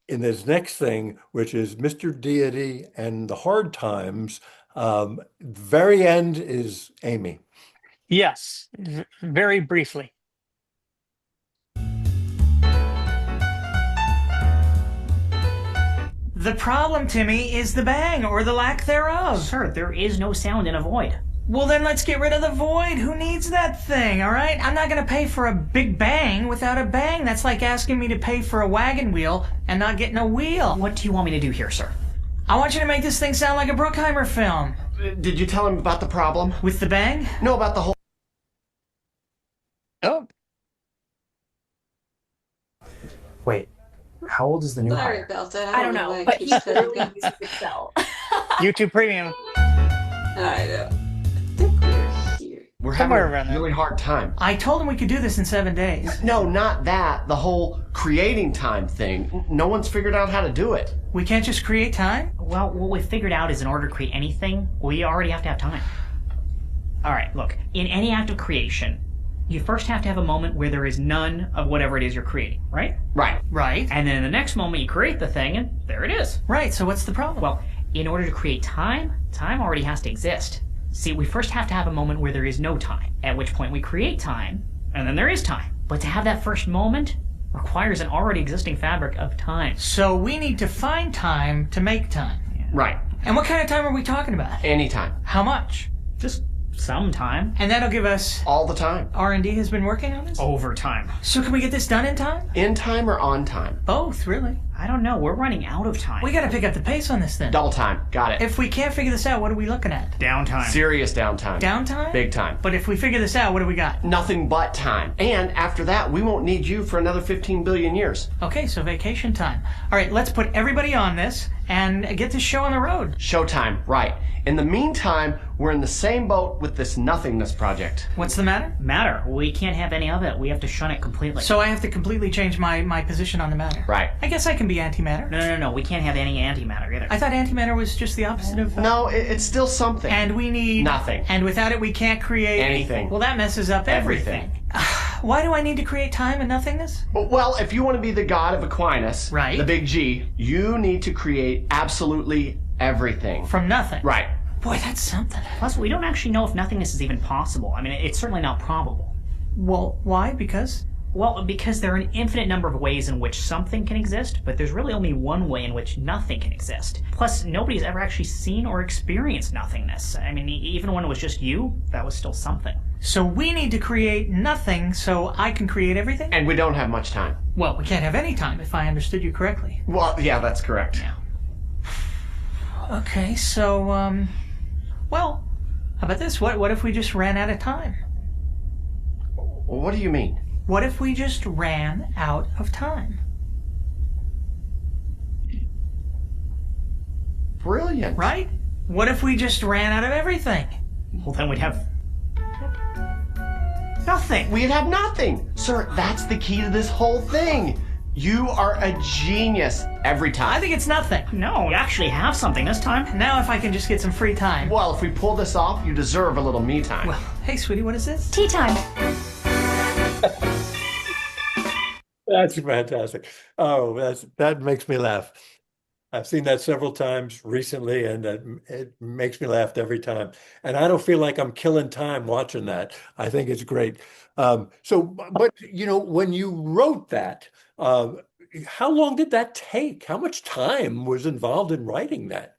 in this next thing, which is Mr. Deity and the Hard Times. Very end is Amy. yes, very briefly. The problem, Timmy, is the bang or the lack thereof. Sir, there is no sound in a void. Well, then let's get rid of the void. Who needs that thing, all right? I'm not going to pay for a big bang without a bang. That's like asking me to pay for a wagon wheel and not getting a wheel. What do you want me to do here, sir? I want you to make this thing sound like a Bruckheimer film. Did you tell him about the problem? With the bang? No, about the whole. Oh, Wait, how old is the new Sorry hire? about that. I don't know, why I but keep he saying really that. uses Excel. YouTube Premium. I know. I think we're here. We're having Somewhere a around there. really hard time. I told him we could do this in 7 days. No, not that. The whole creating time thing. No one's figured out how to do it. We can't just create time? Well, what we figured out is in order to create anything, we already have to have time. All right, look, in any act of creation, you first have to have a moment where there is none of whatever it is you're creating, right? Right. Right. And then in the next moment you create the thing, and there it is. Right, so what's the problem? Well, in order to create time, time already has to exist. See, we first have to have a moment where there is no time, at which point we create time, and then there is time. But to have that first moment requires an already existing fabric of time. So we need to find time to make time. Right. And what kind of time are we talking about? Anytime. How much? Just some time. And that'll give us... All the time. R&D has been working on this? Overtime. So can we get this done in time? In time or on time? Both, really. I don't know, we're running out of time. We gotta pick up the pace on this then. Double time. Got it. If we can't figure this out, what are we looking at? Downtime. Serious downtime. Downtime? Big time. But if we figure this out, what do we got? Nothing but time. And after that, we won't need you for another 15 billion years. Okay, so vacation time. All right, let's put everybody on this and get this show on the road. Showtime. Right. In the meantime, we're in the same boat with this nothingness project. What's the matter? Matter. We can't have any of it. We have to shun it completely. So I have to completely change my position on the matter. Right. I guess I can be antimatter. No. We can't have any antimatter either. I thought antimatter was just the opposite of... No, it's still something. And we need... Nothing. And without it, we can't create... Anything. Well, that messes up everything. Why do I need to create time and nothingness? Well, if you want to be the god of Aquinas, Right. the big G, you need to create absolutely everything. From nothing. Right. Boy, that's something. Plus, we don't actually know if nothingness is even possible. I mean, it's certainly not probable. Well, why? Because? Well, because there are an infinite number of ways in which something can exist, but there's really only one way in which nothing can exist. Plus, nobody's ever actually seen or experienced nothingness. I mean, even when it was just you, that was still something. So we need to create nothing so I can create everything? And we don't have much time. Well, we can't have any time if I understood you correctly. Well, yeah, that's correct. Yeah. Okay, so, well, how about this? What if we just ran out of time? Well, what do you mean? What if we just ran out of time? Brilliant. Right? What if we just ran out of everything? Well, then we'd have nothing. We'd have nothing. Sir, that's the key to this whole thing. You are a genius every time. I think it's nothing. No, we actually have something this time. Now if I can just get some free time. Well, if we pull this off, you deserve a little me time. Well, hey, sweetie, what is this? Tea time. That's fantastic. Oh, that makes me laugh. I've seen that several times recently, and it makes me laugh every time. And I don't feel like I'm killing time watching that. I think it's great. But when you wrote that, how long did that take? How much time was involved in writing that?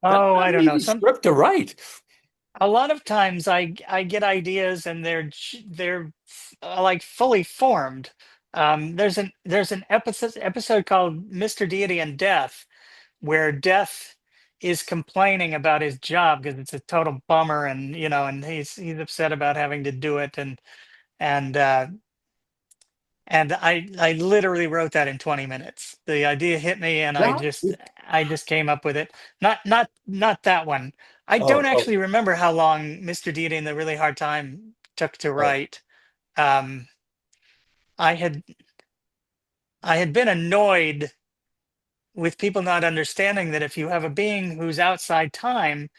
Oh, I don't know. Easy script to write. A lot of times I get ideas and they're like fully formed. There's an episode called Mr. Deity and Death, where Death is complaining about his job because it's a total bummer, and and he's upset about having to do it, and I literally wrote that in 20 minutes. The idea hit me, and Yeah. I just came up with it. Not that one. I Oh, don't oh. actually remember how long Mr. Deity and the Really Hard Time took to write. I had been annoyed with people not understanding that if you have a being who's outside time,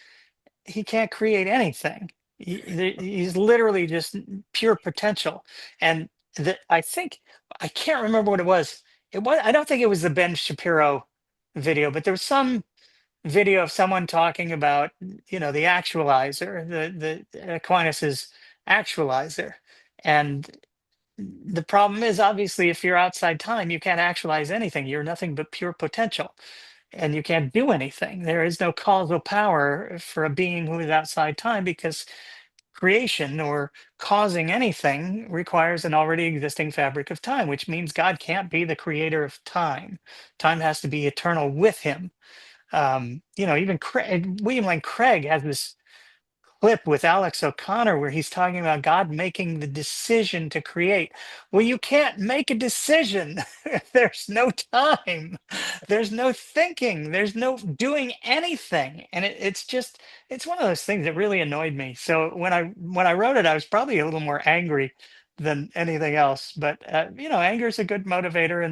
he can't create anything. He's literally just pure potential. And I can't remember what it was. I don't think it was the Ben Shapiro video, but there was some video of someone talking about, the actualizer, the Aquinas's actualizer. And the problem is, obviously, if you're outside time, you can't actualize anything. You're nothing but pure potential, and you can't do anything. There is no causal power for a being who is outside time, because creation or causing anything requires an already existing fabric of time, which means God can't be the creator of time. Time has to be eternal with him. Even William Lane Craig has this clip with Alex O'Connor where he's talking about God making the decision to create. Well, you can't make a decision. There's no time. There's no thinking. There's no doing anything. And it's just it's one of those things that really annoyed me. So when I wrote it, I was probably a little more angry than anything else. But anger is a good motivator,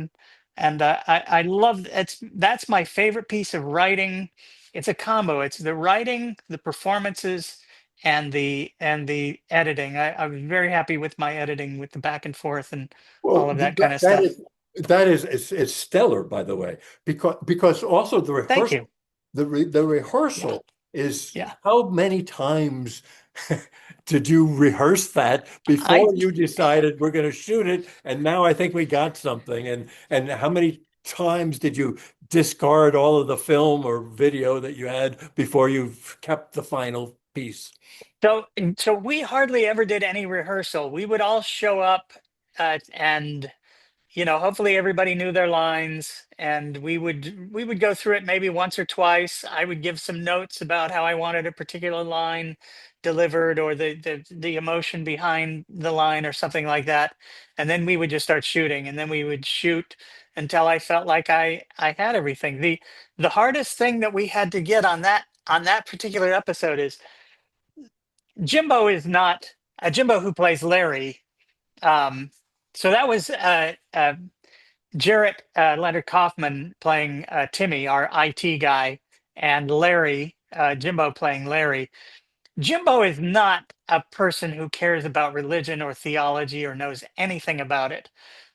and I love that's my favorite piece of writing. It's a combo. It's the writing, the performances, and the editing. I was very happy with my editing, with the back and forth and all Well, of that kind of stuff. that is it's stellar, by the way, because also the Thank you. rehearsal, the Yeah, rehearsal is yeah. how many times did you rehearse that I before you decided we're going to shoot it, and now I think we got something, and how many times did you discard all of the film or video that you had before you kept the final piece? so we hardly ever did any rehearsal. We would all show up, and hopefully everybody knew their lines, and we would go through it maybe once or twice. I would give some notes about how I wanted a particular line delivered, or the emotion behind the line, or something like that. And then we would just start shooting, and then we would shoot until I felt like I had everything. The hardest thing that we had to get on that particular episode is Jimbo is not Jimbo who plays Larry. Um, so that was Jarrett Leonard Kaufman playing Timmy, our IT guy, and Larry, Jimbo playing Larry. Jimbo is not a person who cares about religion or theology or knows anything about it.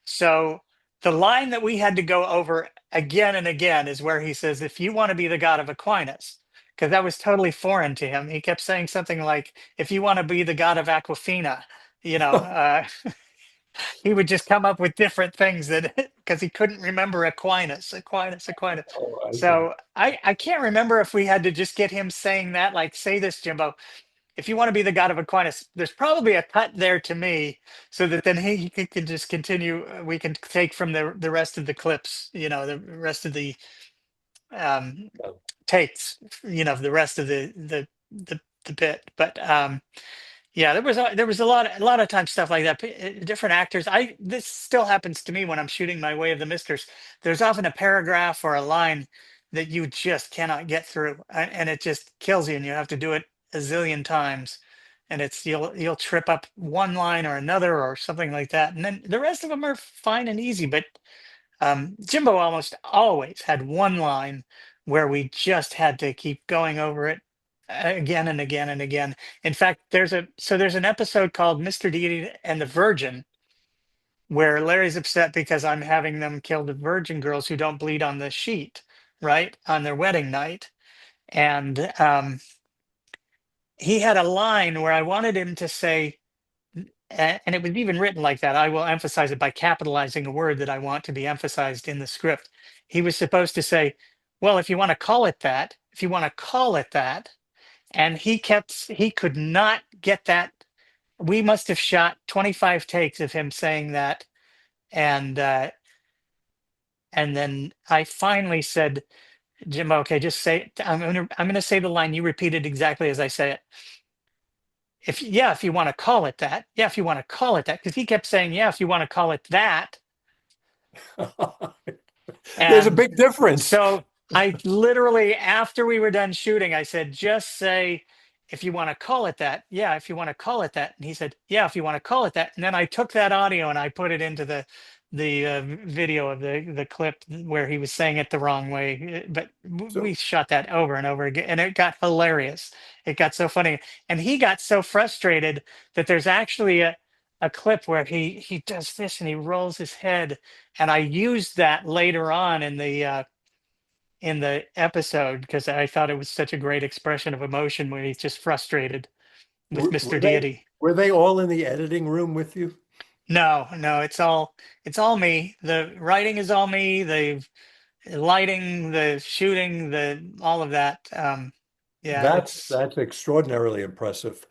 So the line that we had to go over again and again is where he says, if you want to be the God of Aquinas, because that was totally foreign to him. He kept saying something like, if you want to be the God of Aquafina, you know, uh, he would just come up with different things that because he couldn't remember Aquinas. Oh, I see. So I can't remember if we had to just get him saying that, like, say this, Jimbo, if you want to be the God of Aquinas. There's probably a cut there to me, so that then he can just continue. We can take from the rest of the clips, the rest of the um, takes, the rest of the bit. But yeah, there was a lot of times stuff like that. Different actors. This still happens to me when I'm shooting My Way of the Misters. There's often a paragraph or a line that you just cannot get through, and it just kills you, and you have to do it a zillion times, and you'll trip up one line or another or something like that, and then the rest of them are fine and easy. But Jimbo almost always had one line where we just had to keep going over it again and again and again. In fact, there's an episode called Mr. Deity and the Virgin, where Larry's upset because I'm having them kill the virgin girls who don't bleed on the sheet, right, on their wedding night. And he had a line where I wanted him to say, and it was even written like that. I will emphasize it by capitalizing a word that I want to be emphasized in the script. He was supposed to say, well, if you want to call it that, if you want to call it that. And he could not get that. We must have shot 25 takes of him saying that. And, and then I finally said, Jim, okay, just say, I'm going to say the line. You repeat it exactly as I say it. If you want to call it that. Yeah, if you want to call it that. Because he kept saying, yeah, if you want to call it that. There's a And big difference. so I literally, after we were done shooting, I said, just say, if you want to call it that. Yeah, if you want to call it that. And he said, yeah, if you want to call it that. And then I took that audio and I put it into the video of the clip where he was saying it the wrong way. But we So shot that over and over again, and it got hilarious. It got so funny, and he got so frustrated that there's actually a clip where he does this and he rolls his head, and I used that later on in the episode because I thought it was such a great expression of emotion where he's just frustrated with were, Mr. were they Deity. were they all in the editing room with you? No, no, it's all me. The writing is all me. The lighting, the shooting, the all of that. Yeah, it's That's extraordinarily impressive.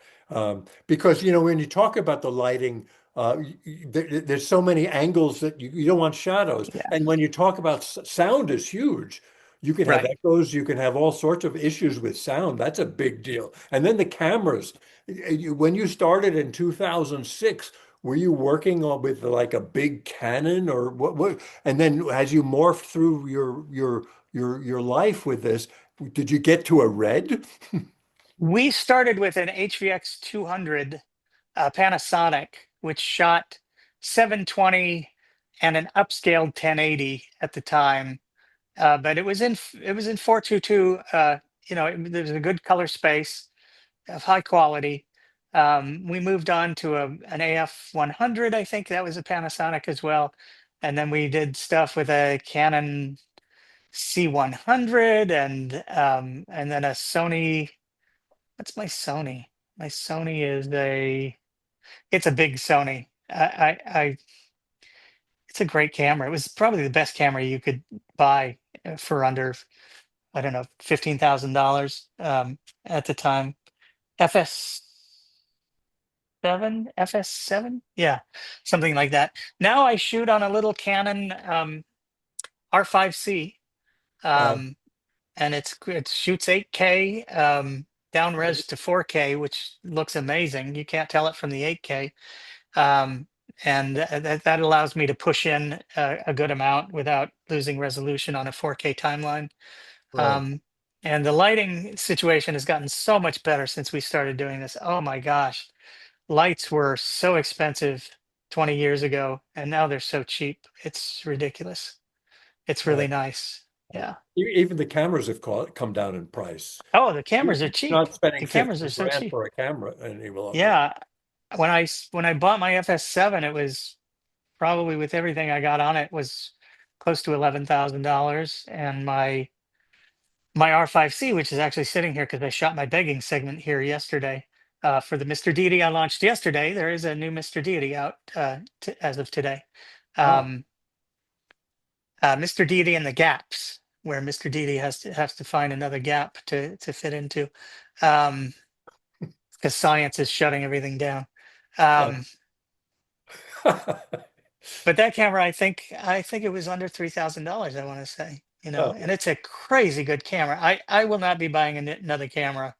Because when you talk about the lighting, there's so many angles that you don't want shadows. yeah. And when you talk about sound is huge. You can have Right. echoes, you can have all sorts of issues with sound. That's a big deal. And then the cameras. When you started in 2006, were you working with like a big Canon or what? And then as you morphed through your life with this, did you get to a red? We started with an HVX 200 Panasonic, which shot 720 and an upscaled 1080 at the time. But it was in 422. There was a good color space of high quality. We moved on to an AF 100. I think that was a Panasonic as well, and then we did stuff with a Canon C100 and then a Sony. What's my Sony? My Sony is it's a big Sony. It's a great camera. It was probably the best camera you could buy for under, I don't know, $15,000 at the time. FS7, yeah, something like that. Now I shoot on a little Canon R5C, Uh, um, and it shoots 8K down res to 4K, which looks amazing. You can't tell it from the 8K. Um, and that allows me to push in a good amount without losing resolution on a 4K timeline. right. Um, and the lighting situation has gotten so much better since we started doing this. Oh my gosh, lights were so expensive 20 years ago, and now they're so cheap. It's ridiculous. It's really Right. nice. Yeah. Even the cameras have come down in price. Oh, the You're cameras are cheap. not spending The cameras 50 are so grand cheap. for a camera any longer. Yeah. When I bought my FS7, it was probably, with everything I got on it, was close to $11,000, and my R5C, which is actually sitting here because I shot my begging segment here yesterday for the Mr. Deity I launched yesterday. There is a new Mr. Deity out as of today. Ah, Um, Mr. Deity and the gaps, where Mr. Deity has to find another gap to fit into, because science is shutting everything down. oh. Um, but that camera, I think it was under $3,000. I want to say, Oh, and it's a crazy good camera. I will not be buying another camera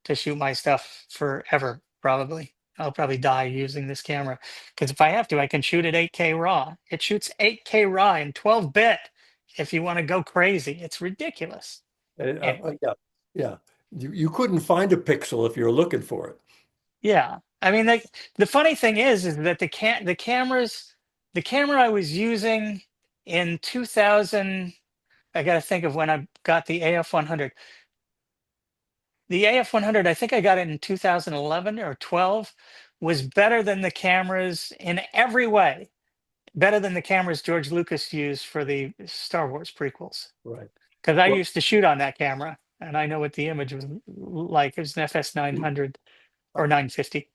to shoot my stuff forever. Probably, I'll probably die using this camera, because if I have to, I can shoot at 8K RAW. It shoots 8K RAW in 12-bit. If you want to go crazy, it's ridiculous. Anyway, yeah, yeah. You couldn't find a pixel if you're looking for it. yeah. I mean, the funny thing is that the camera I was using in 2000. I got to think of when I got the AF 100. The AF 100, I think I got it in 2011 or 12, was better than the cameras in every way, better than the cameras George Lucas used for the Star Wars prequels. Right. Because I Well, used to shoot on that camera, and I know what the image was like. It was an FS 900 or 950.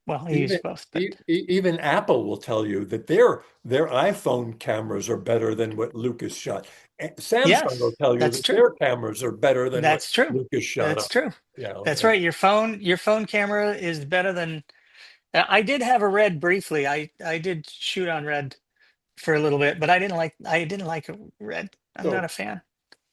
Well, I even used both, but even Apple will tell you that their iPhone cameras are better than what Lucas shot. Samsung will yes, tell you that's that true. their cameras are better than what That's true. Lucas shot That's up. true. Yeah. That's right. Your phone camera is better than. I did have a red briefly. I did shoot on red for a little bit, but I didn't like red. I'm not So a fan.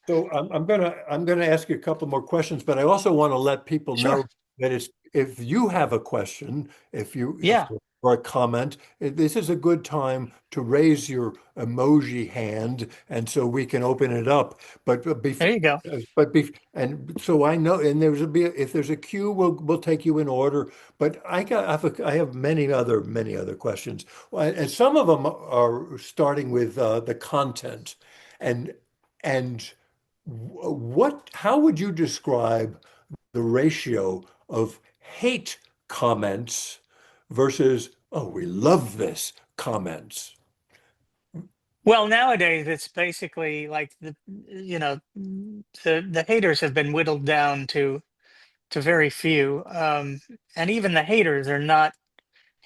So I'm gonna ask you a couple more questions, but I also want to let people Sure. know that if you have a question, if you Yeah. or a comment, this is a good time to raise your emoji hand, and so we can open it up. But There before, you go. and so I know, and if there's a queue, we'll take you in order. But I have many other questions, and some of them are starting with the content, and and. How would you describe the ratio of hate comments versus, oh, we love this comments? Well, nowadays it's basically like the haters have been whittled down to very few, and even the haters are not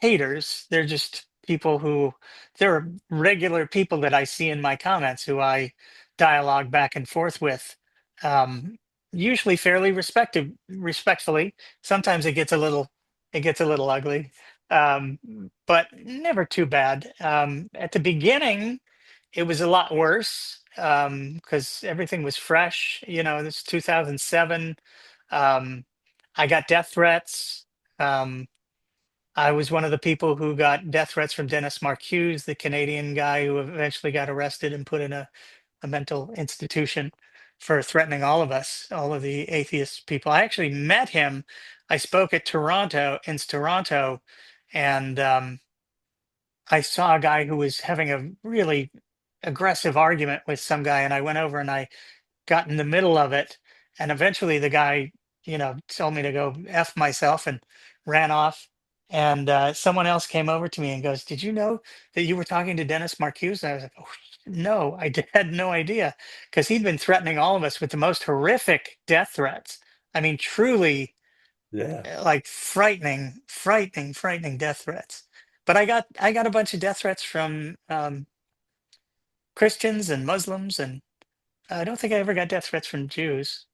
haters. They're just people who, there are regular people that I see in my comments who I dialogue back and forth with, um, usually fairly respectfully. Sometimes it gets a little ugly, um, but never too bad. At the beginning, it was a lot worse. because everything was fresh. This is 2007. I got death threats. Um, I was one of the people who got death threats from Dennis Marcuse, the Canadian guy who eventually got arrested and put in a mental institution for threatening all of us, all of the atheist people. I actually met him. I spoke at Toronto, and I saw a guy who was having a really aggressive argument with some guy, and I went over and I got in the middle of it. And eventually the guy, told me to go F myself and ran off. And someone else came over to me and goes, "Did you know that you were talking to Dennis Marcuse?" And I was like, "Oh, no, had no idea." Because he'd been threatening all of us with the most horrific death threats. I mean, truly Yeah. like frightening death threats. But I got a bunch of death threats from Christians and Muslims, and I don't think I ever got death threats from Jews.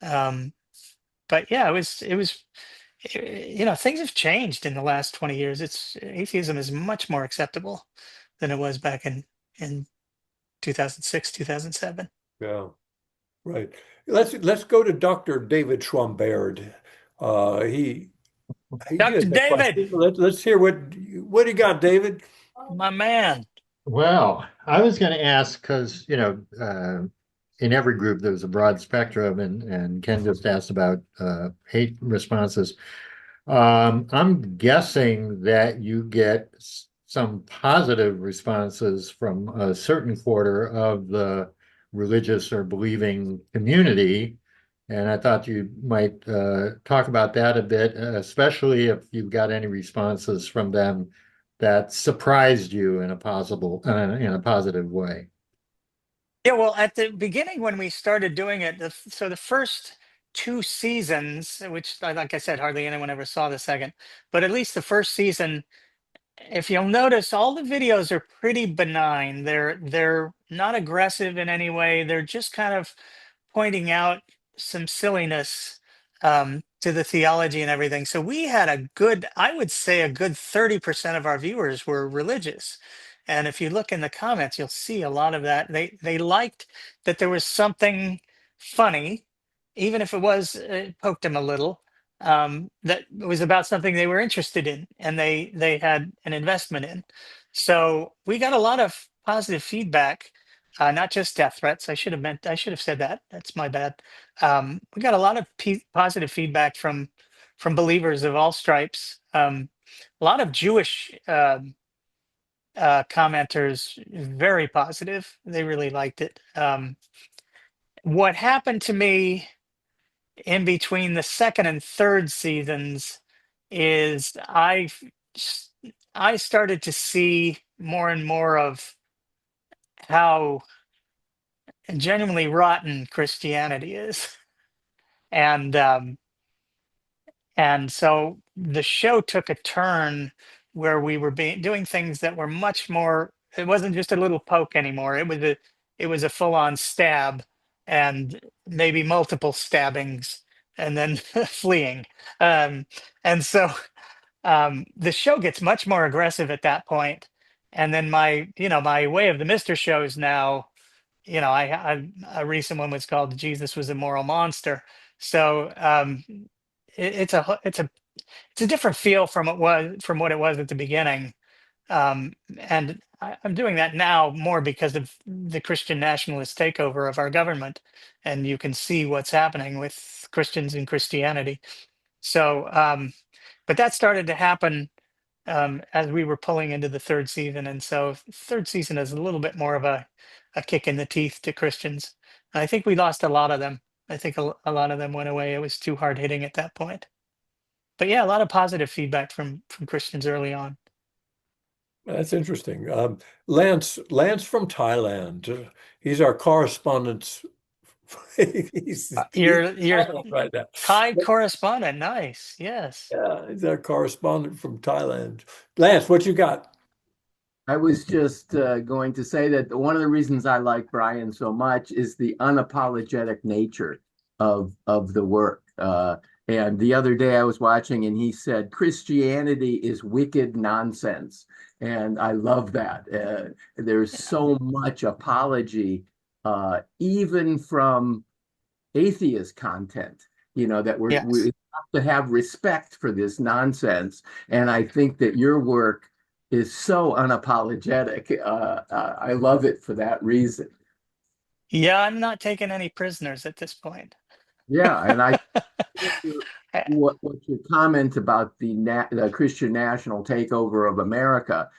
Um, but yeah, things have changed in the last 20 years. Atheism is much more acceptable than it was back in 2006, 2007. Yeah. Right. Let's go to Dr. David Schwamberd. He Dr. has a David, question. Let's hear what you got, David. my man. Well, I was going to ask because, in every group there's a broad spectrum, and Ken just asked about hate responses. I'm guessing that you get some positive responses from a certain quarter of the religious or believing community. And I thought you might talk about that a bit, especially if you've got any responses from them that surprised you in a positive way. Yeah, well, at the beginning when we started doing it, so the first two seasons, which, like I said, hardly anyone ever saw the second, but at least the first season, if you'll notice, all the videos are pretty benign. They're not aggressive in any way. They're just kind of pointing out some silliness to the theology and everything. So we had I would say a good 30% of our viewers were religious. And if you look in the comments, you'll see a lot of that. They liked that there was something funny, even if it was poked them a little, that was about something they were interested in and they had an investment in. So we got a lot of positive feedback, not just death threats. I should have said that. That's my bad. We got a lot of positive feedback from believers of all stripes. A lot of Jewish commenters, very positive. They really liked it. What happened to me in between the second and third seasons is I started to see more and more of how genuinely rotten Christianity is. And so the show took a turn where we were doing things that were much more. It wasn't just a little poke anymore. It was a full on stab, and maybe multiple stabbings, and then fleeing. Um, and so the show gets much more aggressive at that point. And then my Way of the Mister shows now. A recent one was called "Jesus Was a Moral Monster." So it's a different feel from what it was at the beginning. And I'm doing that now more because of the Christian nationalist takeover of our government, and you can see what's happening with Christians and Christianity. So, but that started to happen as we were pulling into the third season, and so third season is a little bit more of a kick in the teeth to Christians. I think we lost a lot of them. I think a lot of them went away. It was too hard hitting at that point. But yeah, a lot of positive feedback from Christians early on. That's interesting. Lance from Thailand. He's our correspondent. He's in Your Thailand right now. Thai correspondent, nice. Yes. Yeah, he's our correspondent from Thailand. Lance, what you got? I was just going to say that one of the reasons I like Brian so much is the unapologetic nature of the work. And the other day I was watching and he said, Christianity is wicked nonsense. And I love that. There's so much apology even from atheist content, that we Yes. have to have respect for this nonsense. And I think that your work is so unapologetic. I love it for that reason. Yeah, I'm not taking any prisoners at this point. Yeah, and I what your comment about the Christian national takeover of America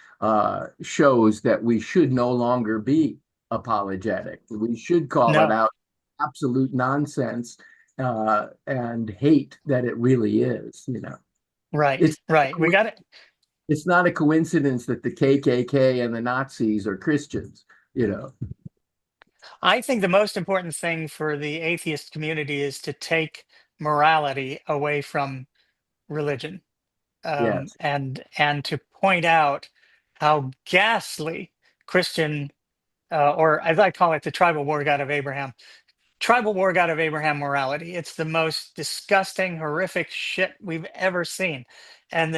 shows that we should no longer be apologetic. We should call it No, out absolute nonsense and hate that it really is. right, It's right. We got it. it's not a coincidence that the KKK and the Nazis are Christians. You know. I think the most important thing for the atheist community is to take morality away from religion, Yes. and to point out how ghastly Christian, or as I call it, the tribal war god of Abraham, morality. It's the most disgusting, horrific shit we've ever seen. And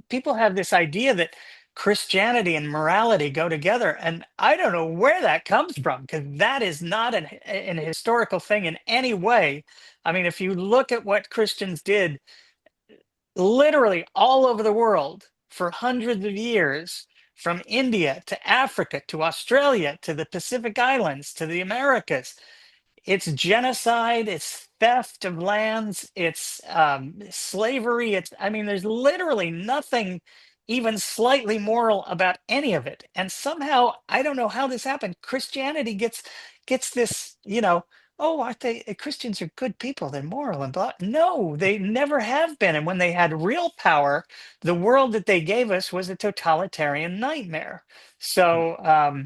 people have this idea that Christianity and morality go together, and I don't know where that comes from, because that is not an historical thing in any way. I mean, if you look at what Christians did literally all over the world for hundreds of years, from India to Africa to Australia to the Pacific Islands to the Americas, it's genocide, it's theft of lands, it's slavery. I mean, there's literally nothing even slightly moral about any of it. And somehow, I don't know how this happened. Christianity gets this, oh, aren't they? Christians are good people. They're moral and blah. No, they never have been. And when they had real power, the world that they gave us was a totalitarian nightmare. So,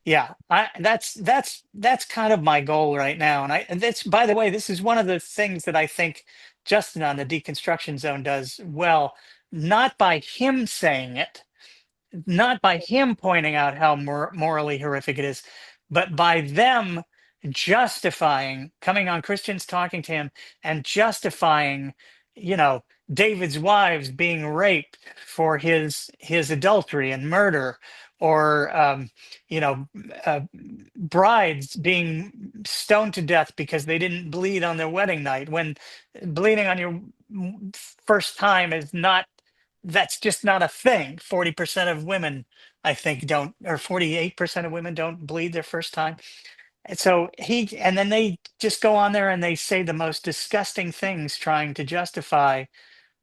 yeah, that's kind of my goal right now. And that's, by the way, this is one of the things that I think Justin on the Deconstruction Zone does well, not by him saying it, not by him pointing out how morally horrific it is, but by them justifying, coming on Christians talking to him and justifying, you know, David's wives being raped for his adultery and murder, or you know, uh, brides being stoned to death because they didn't bleed on their wedding night, when bleeding on your first time is not, that's just not a thing. 40% of women, I think, don't, or 48% of women don't bleed their first time. And so and then they just go on there and they say the most disgusting things trying to justify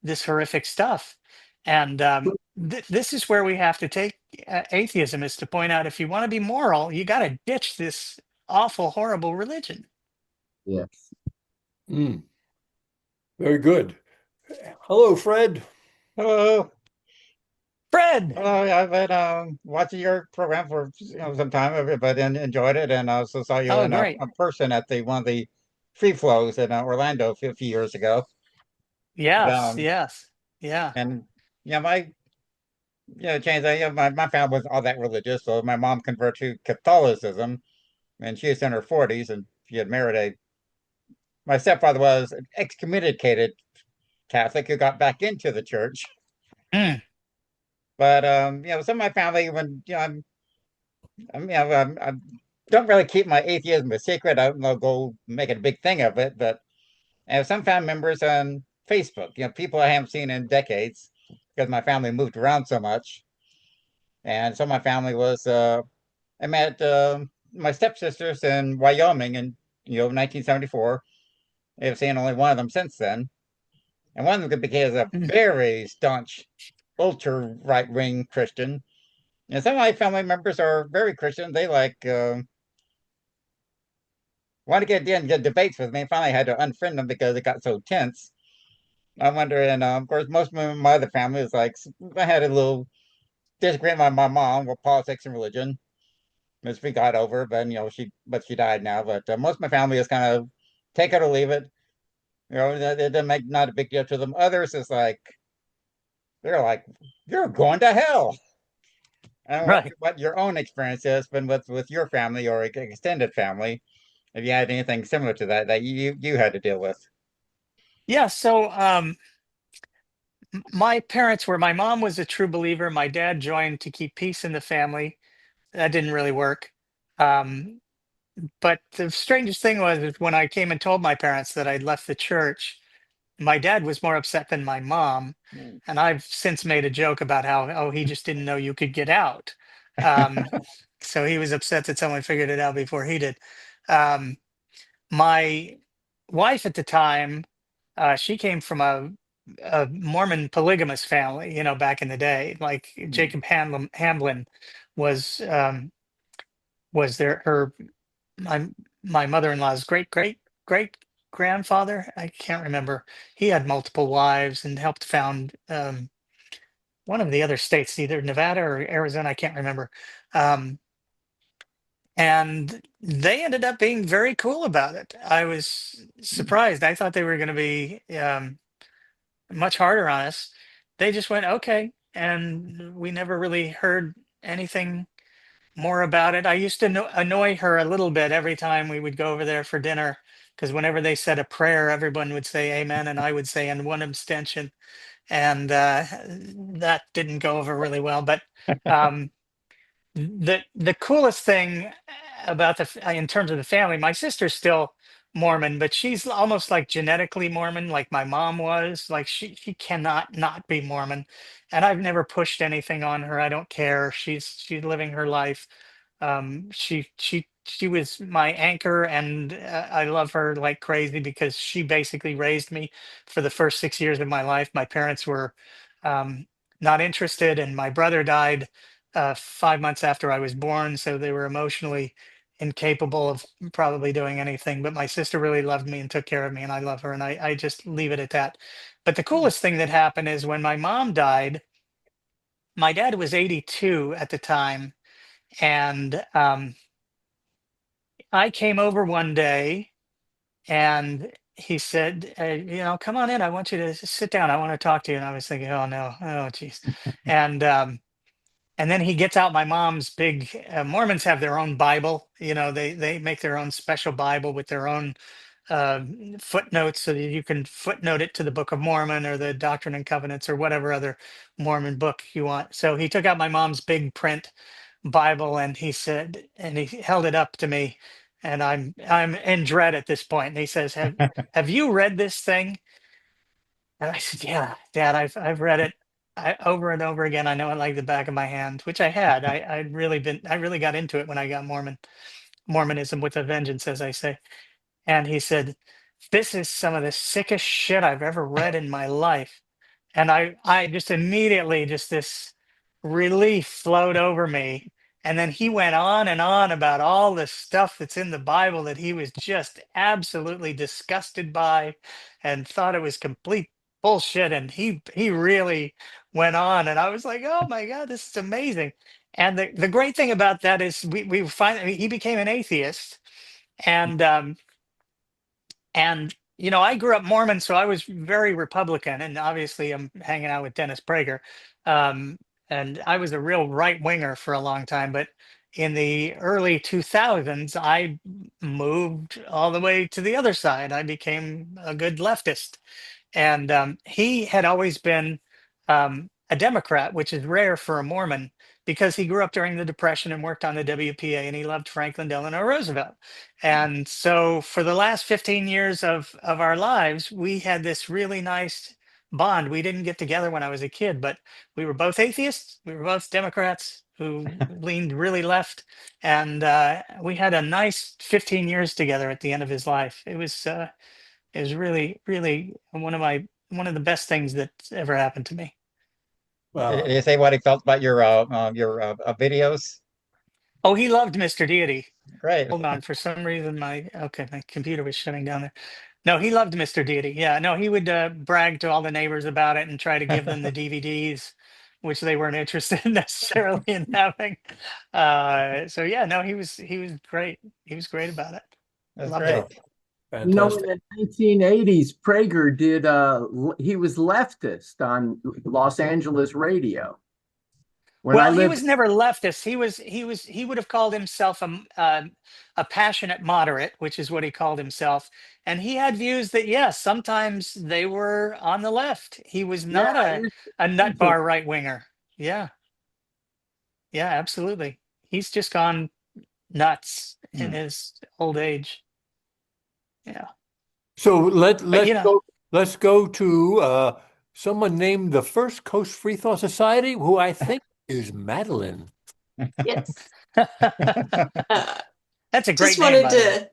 this horrific stuff. And this is where we have to take atheism, is to point out, if you want to be moral, you got to ditch this awful, horrible religion. Yes. Mm, very good. Hello, Fred. Hello. Fred. Hello. I've been watching your program for some time, but enjoyed it, and also saw you Oh, in great. a person at the one of the free flows in Orlando a few years ago. Yes, Um, yes, yeah. and my change. My family wasn't all that religious, so my mom converted to Catholicism, and she was in her 40s, and she had married a. My stepfather was an excommunicated Catholic who got back into the church. Mm, But some of my family, when I mean, I don't really keep my atheism a secret. I don't go make a big thing of it, but I have some family members on Facebook, people I haven't seen in decades because my family moved around so much. And some of my family was, I met my stepsisters in Wyoming in, 1974. I've seen only one of them since then. And one of them became a mm. very staunch, ultra right wing Christian. And some of my family members are very Christian. They want to get in get debates with me. Finally, I had to unfriend them because it got so tense. I wonder, and of course, most of my other family is like, I had a little disagreement with my mom with politics and religion, which we got over. But she died now. But most of my family is kind of take it or leave it. It doesn't make not a big deal to them. Others is like they're like, you're going to hell. I don't know Right. what your own experience has been with your family or extended family. If you had anything similar to that you had to deal with. Yeah. So my parents my mom was a true believer. My dad joined to keep peace in the family. That didn't really work. Um, but the strangest thing was is when I came and told my parents that I'd left the church, my dad was more upset than my mom. Mm. And I've since made a joke about how, oh, he just didn't know you could get out. Um, so he was upset that someone figured it out before he did. Um, my wife at the time, she came from a Mormon polygamous family, back in the day. Like Mm. Jacob Hamblin was was there her my my mother-in-law's great grandfather. I can't remember. He had multiple wives and helped found one of the other states, either Nevada or Arizona. I can't remember. Um, and they ended up being very cool about it. I was surprised. I thought they were going to be much harder on us. They just went okay, and we never really heard anything more about it. I used to annoy her a little bit every time we would go over there for dinner, because whenever they said a prayer, everyone would say amen, and I would say in one abstention, and that didn't go over really well. But um, the coolest thing about in terms of the family, my sister's still Mormon, but she's almost like genetically Mormon, like my mom was. Like she cannot not be Mormon, and I've never pushed anything on her. I don't care. She's living her life. She was my anchor, and I love her like crazy because she basically raised me for the first 6 years of my life. My parents were um, not interested, and my brother died 5 months after I was born, so they were emotionally incapable of probably doing anything. But my sister really loved me and took care of me, and I love her, and I just leave it at that. But the coolest thing that happened is when my mom died, my dad was 82 at the time, and I came over one day and he said, come on in. I want you to sit down. I want to talk to you. And I was thinking, oh no, oh geez. And and then he gets out my mom's big Mormons have their own Bible. They make their own special Bible with their own uh, footnotes so that you can footnote it to the Book of Mormon or the Doctrine and Covenants or whatever other Mormon book you want. So he took out my mom's big print Bible and he said, and he held it up to me, and I'm in dread at this point. And he says, "Have you read this thing?" And I said, "Yeah, Dad, I've read it over and over again. I know it like the back of my hand," which I had. I really got into it when I got Mormonism with a vengeance, as I say. And he said, "This is some of the sickest shit I've ever read in my life." And I just immediately, just this relief flowed over me. And then he went on and on about all the stuff that's in the Bible that he was just absolutely disgusted by and thought it was complete bullshit. And he really went on. And I was like, oh my God, this is amazing. And the great thing about that is we finally, he became an atheist. And I grew up Mormon, so I was very Republican, and obviously I'm hanging out with Dennis Prager. Um, and I was a real right winger for a long time, but in the early 2000s, I moved all the way to the other side. I became a good leftist. And he had always been a Democrat, which is rare for a Mormon because he grew up during the Depression and worked on the WPA, and he loved Franklin Delano Roosevelt. And so for the last 15 years of our lives, we had this really nice bond. We didn't get together when I was a kid, but we were both atheists. We were both Democrats who leaned really left. And we had a nice 15 years together at the end of his life. It was really, really one of the best things that's ever happened to me. Did Well, you say what he felt about your videos? Oh, he loved Mr. Deity. Great. Hold on, for some reason my computer was shutting down there. No, he loved Mr. Deity. Yeah, no, he would brag to all the neighbors about it and try to give them the DVDs, which they weren't interested necessarily in having. So yeah, no, he was great. He was great about it. That's Loved it. great. well, In fantastic. the 1980s, Prager did he was leftist on Los Angeles radio. When I Well, he lived was never leftist. He would have called himself a passionate moderate, which is what he called himself. And he had views that, yes, sometimes they were on the left. He was yeah, not a nut into bar right winger. Yeah, yeah, absolutely. He's just gone nuts in Hmm. his old age. Yeah. So But you know, let's go to someone named the First Coast Free Thought Society, who I think is Madeline. Yes. that's Uh, a just great name, wanted by the way. to,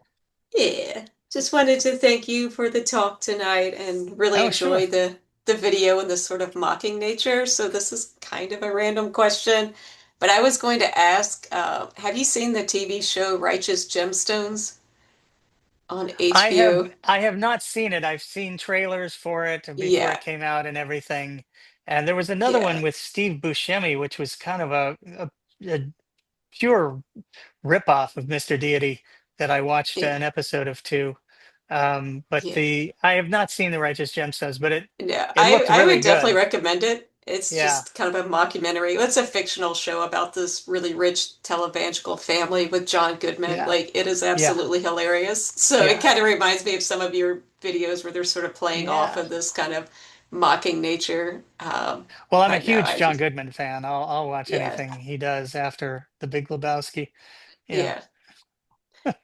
yeah, just wanted to thank you for the talk tonight and really Oh, enjoy sure. the video and the sort of mocking nature. So this is kind of a random question, but I was going to ask, have you seen the TV show Righteous Gemstones on HBO? I have not seen it. I've seen trailers for it before Yeah, it came out and everything. And there was another one yeah, with Steve Buscemi, which was kind of a pure ripoff of Mr. Deity that I watched yeah, an episode of too. But yeah. I have not seen the Righteous Gemstones, but Yeah, it looked I really would definitely good. recommend it. It's Yeah, just kind of a mockumentary. It's a fictional show about this really rich televangelical family with John Goodman. yeah, Like it is yeah, absolutely hilarious. So it yeah, kind of reminds me of some of your videos where they're sort of playing off yeah. of this kind of mocking nature. Well, I'm a But no, huge I John just Goodman fan. I'll watch yeah, anything he does after The Big Lebowski. Yeah. yeah,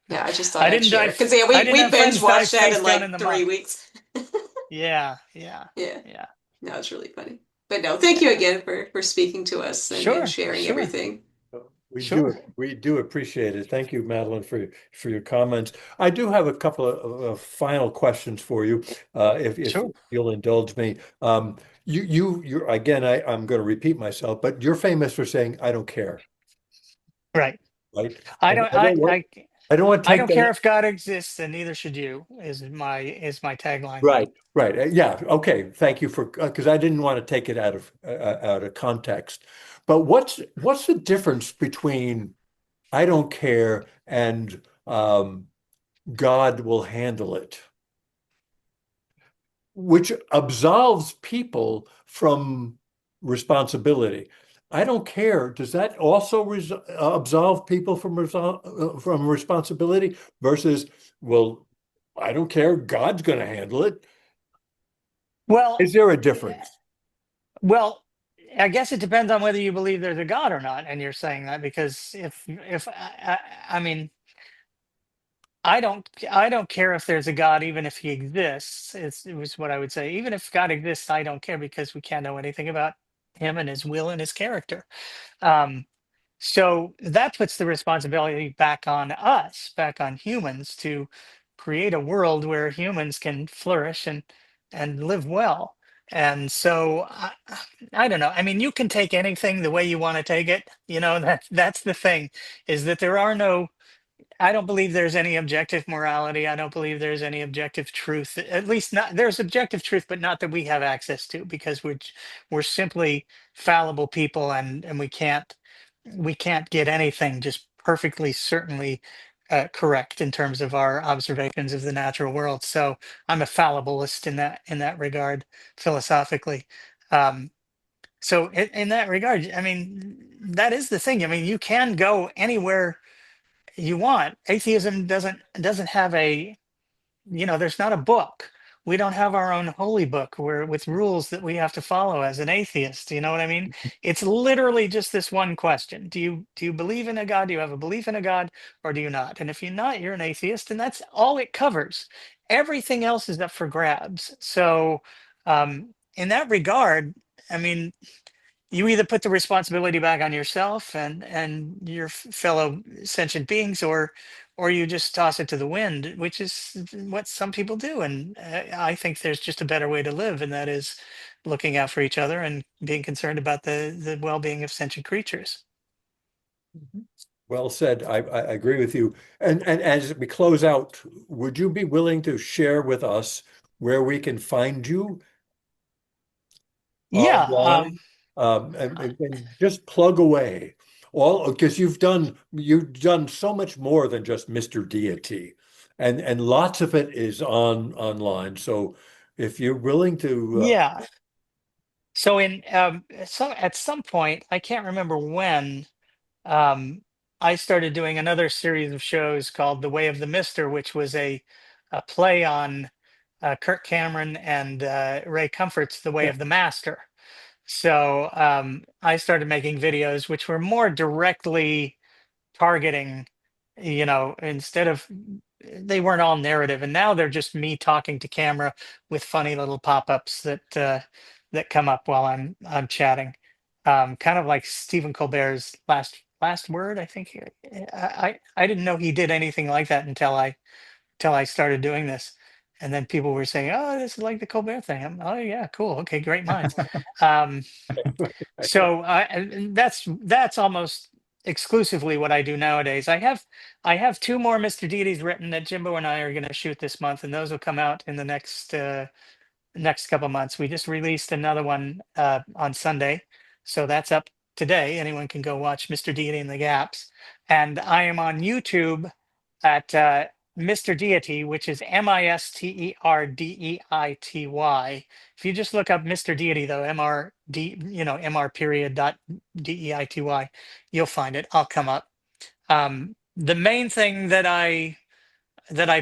yeah. I just thought I'd share because yeah, I didn't we have binge friends die watched that face in down in like the three muck. weeks. Yeah, yeah, Yeah, yeah, no, it's really funny. But no, thank you yeah. again for speaking to us and Sure, sharing sure, everything. sure, We do appreciate it. Thank you, Madeline, for your comments. I do have a couple of final questions for you, if sure. you'll indulge me. You're again. I'm going to repeat myself, but you're famous for saying "I don't care," Right. right? I And don't I I I don't want to I take don't care that. if God exists, and neither should you. Is my tagline. Right, right. Yeah. Okay. Thank you for because I didn't want to take it out of context. But what's the difference between I don't care and God will handle it, which absolves people from responsibility? I don't care. Does that also absolve people from responsibility versus, well, I don't care. God's going to handle it. Well, Is there a difference? well, I guess it depends on whether you believe there's a God or not, and you're saying that because if I mean I don't care if there's a God, even if he exists. It was what I would say. Even if God exists, I don't care because we can't know anything about him and his will and his character. Um, So that puts the responsibility back on us, back on humans to create a world where humans can flourish and live well. And so I don't know. I mean, you can take anything the way you want to take it. You know, that's the thing is that there are no I don't believe there's any objective morality. I don't believe there's any objective truth. At least not there's objective truth, but not that we have access to because we're simply fallible people and we can't get anything just perfectly certainly correct in terms of our observations of the natural world. So I'm a fallibilist in that regard philosophically. Um, so in that regard, I mean that is the thing. I mean you can go anywhere you want. Atheism doesn't have a there's not a book. We don't have our own holy book where with rules that we have to follow as an atheist. You know what I mean? It's literally just this one question. Do you believe in a God? Do you have a belief in a God or do you not? And if you're not, you're an atheist, and that's all it covers. Everything else is up for grabs. So in that regard, I mean, you either put the responsibility back on yourself and your fellow sentient beings or you just toss it to the wind, which is what some people do. And I think there's just a better way to live, and that is looking out for each other and being concerned about the well-being of sentient creatures. Well said. I agree with you. And as we close out, would you be willing to share with us where we can find you Yeah, online? And just plug away all because you've done so much more than just Mr. Deity, and lots of it is online. So if you're willing to, yeah. So at some point, I can't remember when, um, I started doing another series of shows called The Way of the Mister, which was a play on Kirk Cameron and Ray Comfort's The Way yeah, of the Master. So I started making videos which were more directly targeting instead of they weren't all narrative, and now they're just me talking to camera with funny little pop-ups that come up while I'm chatting. Kind of like Stephen Colbert's last word, I think. I didn't know he did anything like that until I started doing this. And then people were saying, "Oh, this is like the Colbert thing." Oh yeah, cool. Okay, great minds. Um, so and that's almost exclusively what I do nowadays. I have two more Mr. Deities written that Jimbo and I are going to shoot this month, and those will come out in the next couple months. We just released another one on Sunday, so that's up today. Anyone can go watch Mr. Deity and the Gaps, and I am on YouTube at Mr. Deity, which is Misterdeity. If you just look up Mr. Deity, though, MRD, MR period dot DEITY, you'll find it. I'll come up. The main thing that I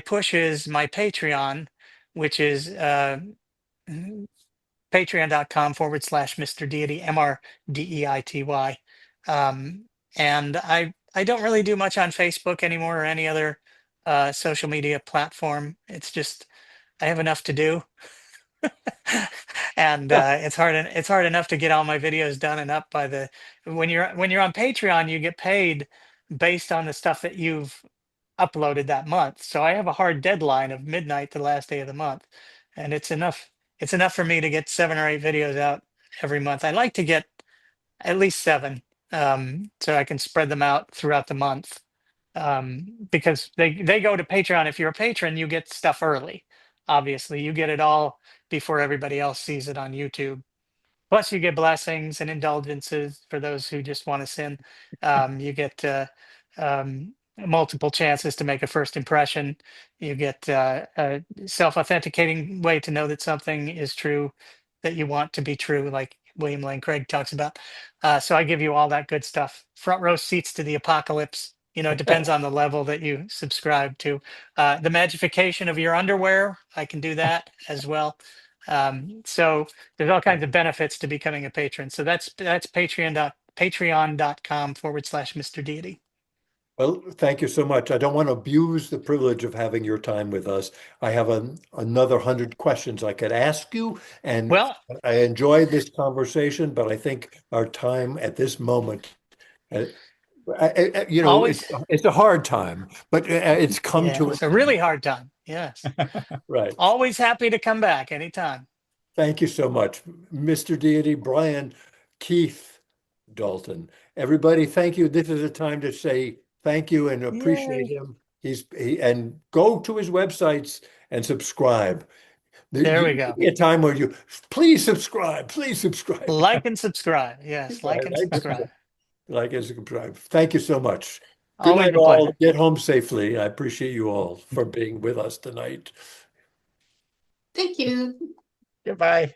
push is my Patreon, which is patreon.com/ Mr. Deity, MRDEITY. Um, and I don't really do much on Facebook anymore or any other social media platform. It's just I have enough to do. And it's hard enough to get all my videos done and up by the when you're on Patreon, you get paid based on the stuff that you've uploaded that month. So I have a hard deadline of midnight the last day of the month. And it's enough for me to get 7 or 8 videos out every month. I like to get at least 7, so I can spread them out throughout the month. Because they go to Patreon. If you're a patron, you get stuff early. Obviously, you get it all before everybody else sees it on YouTube. Plus, you get blessings and indulgences for those who just want to sin. You get multiple chances to make a first impression. You get a self-authenticating way to know that something is true, that you want to be true, like William Lane Craig talks about. So I give you all that good stuff. Front row seats to the apocalypse. It depends on the level that you subscribe to. The magification of your underwear, I can do that as well. So there's all kinds of benefits to becoming a patron. So that's patreon.com/ Mr. Deity. Well, thank you so much. I don't want to abuse the privilege of having your time with us. I have another 100 questions I could ask you, and Well, I enjoyed this conversation, but I think our time at this moment, uh, always, it's a hard time, but it's come yeah, to an it's a really hard time. Yes. right. Always happy to come back anytime. Thank you so much, Mr. Deity, Brian Keith Dalton. Everybody, thank you. This is a time to say thank you and appreciate Yay. him. And go to his websites and subscribe. There You we go. a time where you please subscribe, please subscribe. Like and subscribe. Yes, like and subscribe. Like and subscribe. Thank you so much. Good Always night, a all. pleasure. Get home safely. I appreciate you all for being with us tonight. Thank you. Goodbye.